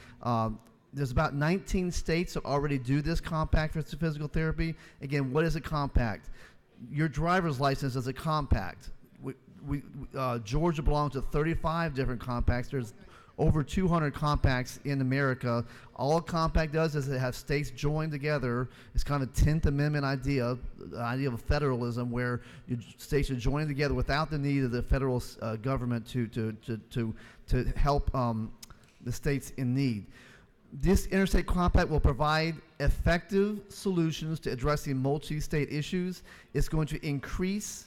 There's about 19 states that already do this compact for physical therapy. Again, what is a compact? Your driver's license is a compact. Georgia belongs to 35 different compacts. There's over 200 compacts in America. All a compact does is it has states join together. It's kind of a 10th Amendment idea, the idea of federalism, where states are joining together without the need of the federal government to help the states in need. This interstate compact will provide effective solutions to addressing multi-state issues. It's going to increase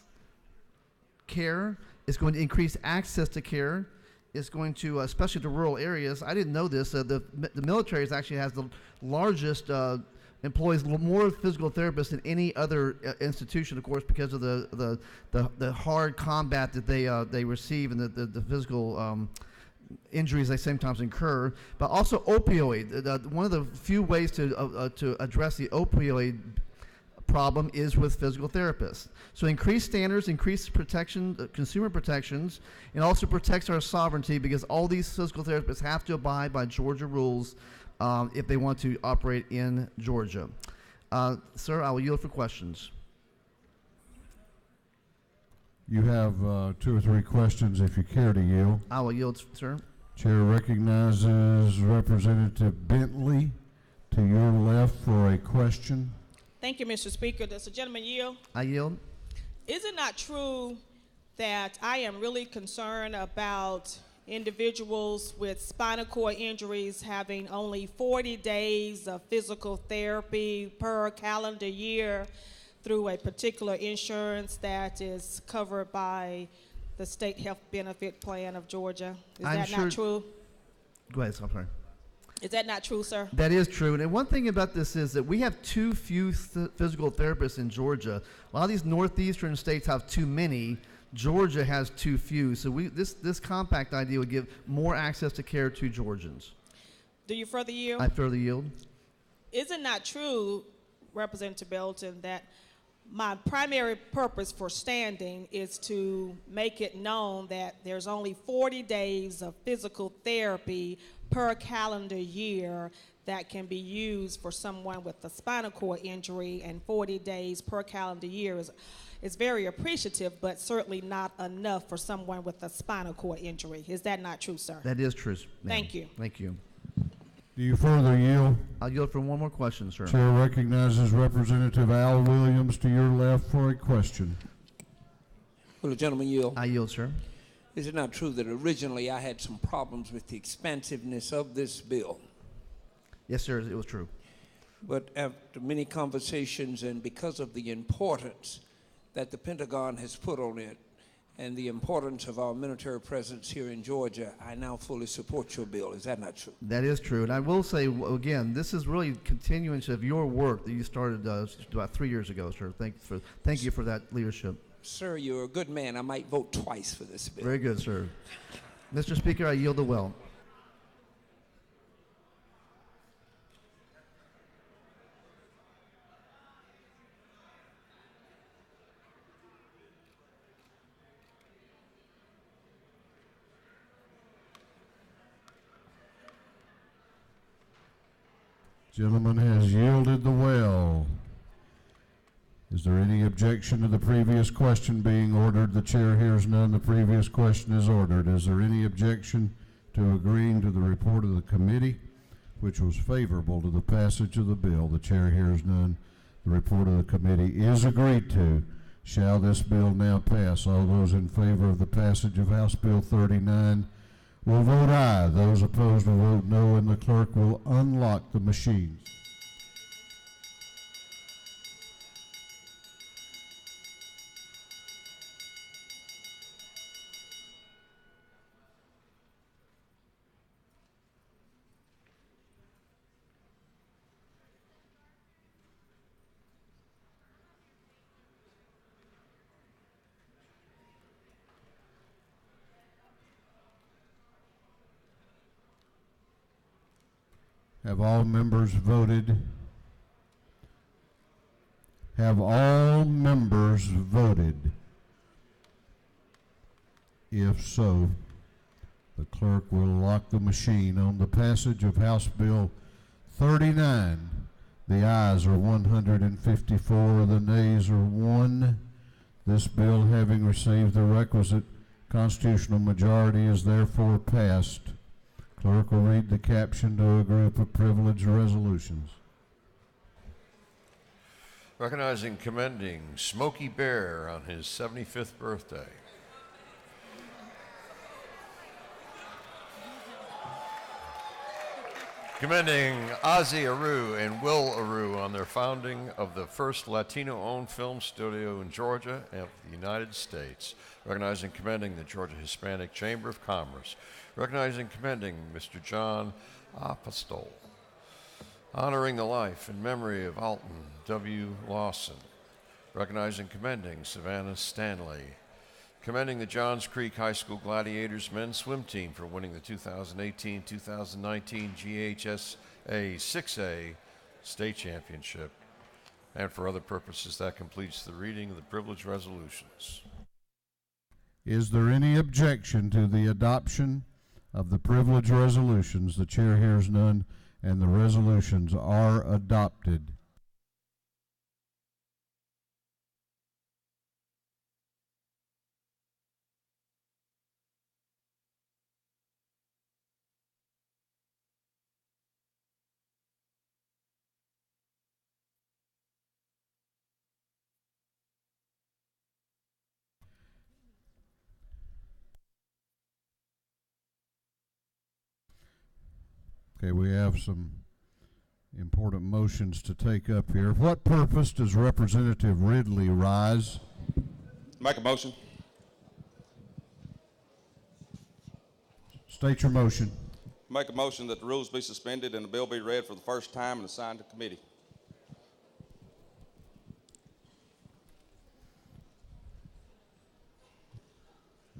care. It's going to increase access to care. is going to, especially to rural areas. I didn't know this. The military actually has the largest employs more physical therapists than any other institution, of course, because of the hard combat that they receive and the physical injuries they sometimes incur. But also opioid. One of the few ways to address the opioid problem is with physical therapists. So increased standards, increased protection, consumer protections, and also protects our sovereignty, because all these physical therapists have to abide by Georgia rules if they want to operate in Georgia. Sir, I will yield for questions. You have 2 or 3 questions if you care to yield. I will yield, sir. Chair recognizes Representative Bentley to your left for a question. Thank you, Mr. Speaker. Does the gentleman yield? I yield. Is it not true that I am really concerned about individuals with spinal cord injuries having only 40 days of physical therapy per calendar year through a particular insurance that is covered by the state health benefit plan of Georgia? Is that not true? Go ahead, I'm sorry. Is that not true, sir? That is true. And one thing about this is that we have too few physical therapists in Georgia. A lot of these northeastern states have too many. Georgia has too few. So this compact idea would give more access to care to Georgians. Do you further yield? I further yield. Is it not true, Representative Belton, that my primary purpose for standing is to make it known that there's only 40 days of physical therapy per calendar year that can be used for someone with a spinal cord injury, and 40 days per calendar year is very appreciative, but certainly not enough for someone with a spinal cord injury. Is that not true, sir? That is true. Thank you. Thank you. Do you further yield? I'll yield for one more question, sir. Chair recognizes Representative Al Williams to your left for a question. Will the gentleman yield? I yield, sir. Is it not true that originally I had some problems with the expansiveness of this bill? Yes, sir, it was true. But after many conversations and because of the importance that the Pentagon has put on it and the importance of our military presence here in Georgia, I now fully support your bill. Is that not true? That is true. And I will say, again, this is really continuance of your work that you started about 3 years ago, sir. Thank you for that leadership. Sir, you're a good man. I might vote twice for this bill. Very good, sir. Mr. Speaker, I yield the well. Gentleman has yielded the well. Is there any objection to the previous question being ordered? The chair hears none. The previous question is ordered. Is there any objection to agreeing to the report of the committee, which was favorable to the passage of the bill? The chair hears none. The report of the committee is agreed to. Shall this bill now pass? All those in favor of the passage of House Bill 39 will vote aye. Those opposed will vote no, and the clerk will unlock the machines. Have all members voted? Have all members voted? If so, the clerk will lock the machine on the passage of House Bill 39. The ayes are 154, the nays are 1. This bill, having received the requisite constitutional majority, is therefore passed. Clerk will read the caption to a group of privileged resolutions. Recognizing, commending Smokey Bear on his 75th birthday. Commending Ozzie Aru and Will Aru on their founding of the first Latino-owned film studio in Georgia and the United States. Recognizing and commending the Georgia Hispanic Chamber of Commerce. Recognizing and commending Mr. John Apostol. Honoring the life and memory of Alton W. Lawson. Recognizing and commending Savannah Stanley. Commending the Johns Creek High School Gladiators men's swim team for winning the 2018-2019 GHSA 6A state championship. And for other purposes, that completes the reading of the privilege resolutions. Is there any objection to the adoption of the privilege resolutions? The chair hears none, and the resolutions are adopted. Okay, we have some important motions to take up here. What purpose does Representative Ridley rise? Make a motion. State your motion. Make a motion that the rules be suspended and the bill be read for the first time and assigned to committee.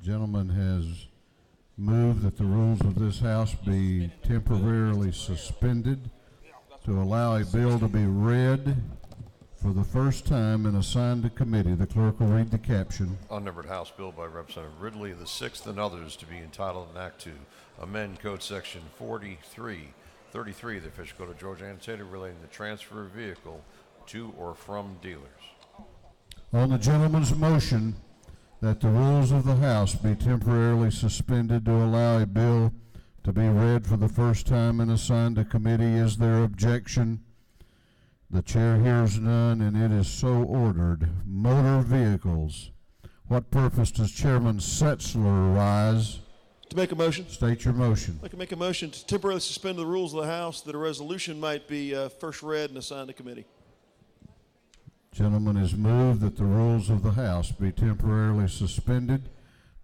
Gentleman has moved that the rules of this House be temporarily suspended to allow a bill to be read for the first time and assigned to committee. The clerk will read the caption. Unnumbered House Bill by Representative Ridley the 6th and others to be entitled an act to amend Code Section 4333 of the Official Code of Georgia annotated relating to transfer of vehicle to or from dealers. On the gentleman's motion that the rules of the House be temporarily suspended to allow a bill to be read for the first time and assigned to committee, is there objection? The chair hears none, and it is so ordered. Motor vehicles. What purpose does Chairman Setzler rise? To make a motion. State your motion. I can make a motion to temporarily suspend the rules of the House that a resolution might be first read and assigned to committee. Gentleman has moved that the rules of the House be temporarily suspended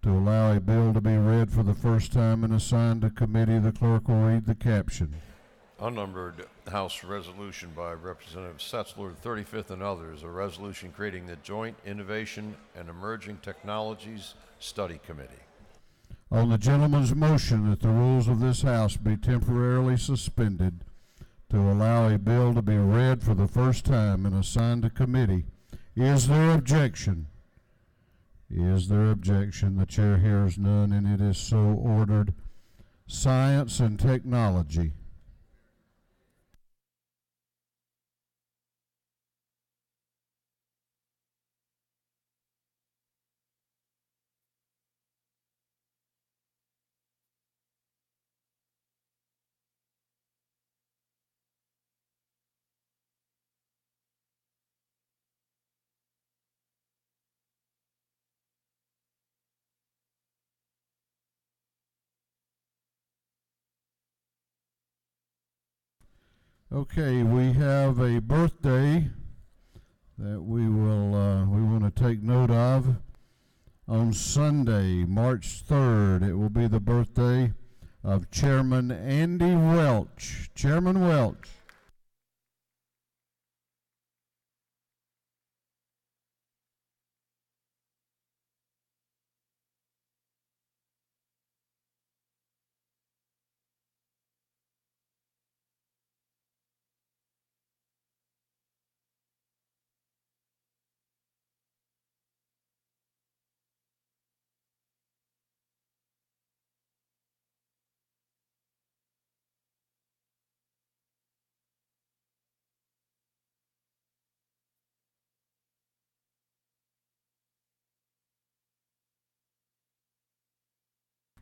to allow a bill to be read for the first time and assigned to committee. The clerk will read the caption. Unnumbered House Resolution by Representative Setzler, 35th and others, a resolution creating the Joint Innovation and Emerging Technologies Study Committee. On the gentleman's motion that the rules of this House be temporarily suspended to allow a bill to be read for the first time and assigned to committee, is there objection? Is there objection? The chair hears none, and it is so ordered. Science and technology. Okay, we have a birthday that we want to take note of. On Sunday, March 3rd, it will be the birthday of Chairman Andy Welch. Chairman Welch.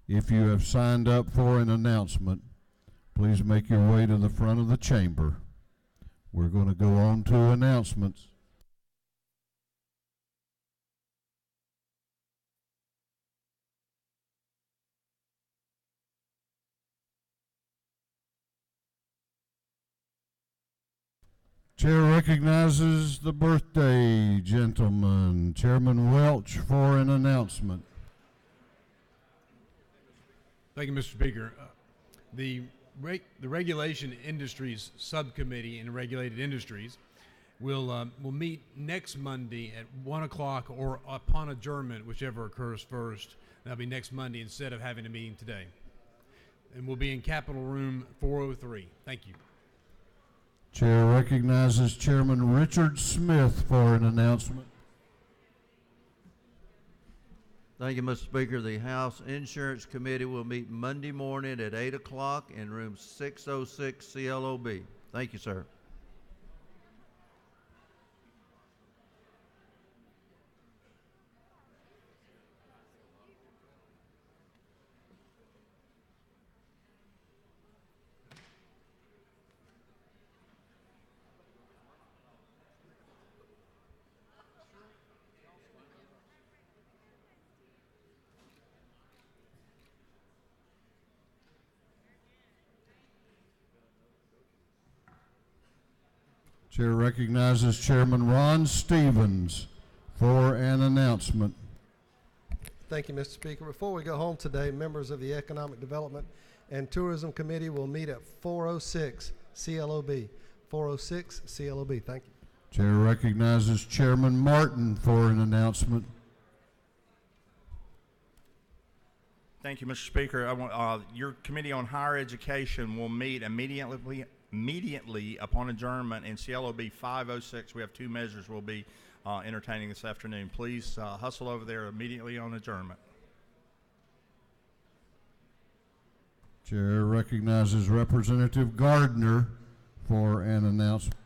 If you have signed up for an announcement, please make your way to the front of the chamber. We're going to go on to announcements. Chair recognizes the birthday gentleman, Chairman Welch, for an announcement. Thank you, Mr. Speaker. The Regulation Industries Subcommittee in Regulated Industries will meet next Monday at 1 o'clock or upon adjournment, whichever occurs first. That'll be next Monday instead of having a meeting today. And we'll be in Capitol Room 403. Thank you. Chair recognizes Chairman Richard Smith for an announcement. Thank you, Mr. Speaker. The House Insurance Committee will meet Monday morning at 8 o'clock in room 606 CLOB. Thank you, sir. Chair recognizes Chairman Ron Stevens for an announcement. Thank you, Mr. Speaker. Before we go home today, members of the Economic Development and Tourism Committee will meet at 406 CLOB. 406 CLOB. Thank you. Chair recognizes Chairman Martin for an announcement. Thank you, Mr. Speaker. Your Committee on Higher Education will meet immediately upon adjournment in CLOB 506. We have two measures we'll be entertaining this afternoon. Please hustle over there immediately on adjournment. Chair recognizes Representative Gardner for an announcement.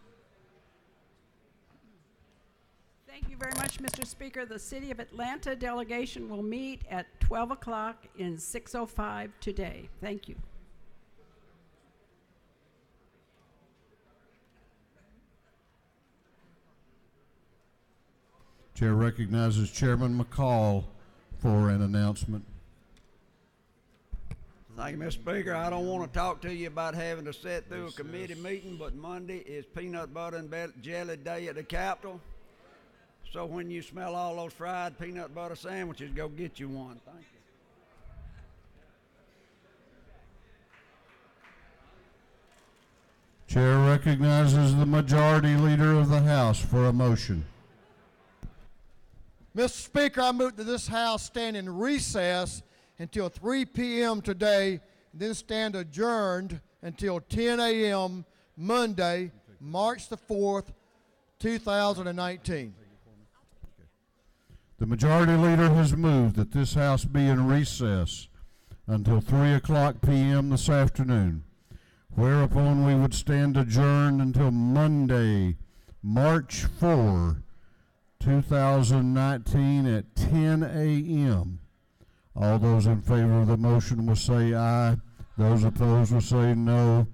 Thank you very much, Mr. Speaker. The City of Atlanta delegation will meet at 12 o'clock in 605 today. Thank you. Chair recognizes Chairman McCall for an announcement. Thank you, Mr. Speaker. I don't want to talk to you about having to sit through a committee meeting, but Monday is peanut butter and jelly day at the Capitol. So when you smell all those fried peanut butter sandwiches, go get you one. Thank you. Chair recognizes the Majority Leader of the House for a motion. Mr. Speaker, I move that this House stand in recess until 3 p.m. today, then stand adjourned until 10 a.m. Monday, March the 4th, 2019. The Majority Leader has moved that this House be in recess until 3 o'clock p.m. this afternoon, whereupon we would stand adjourned until Monday, March 4, 2019 at 10 a.m. All those in favor of the motion will say aye. Those opposed will say no.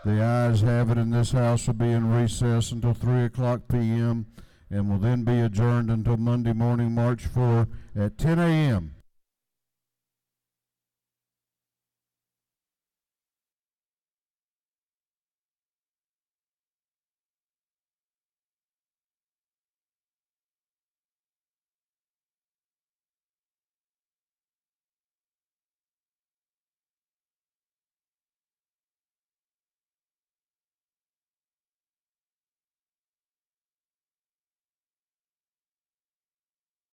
The ayes have it, and this House will be in recess until 3 o'clock p.m. and will then be adjourned until Monday morning, March 4 at 10 a.m.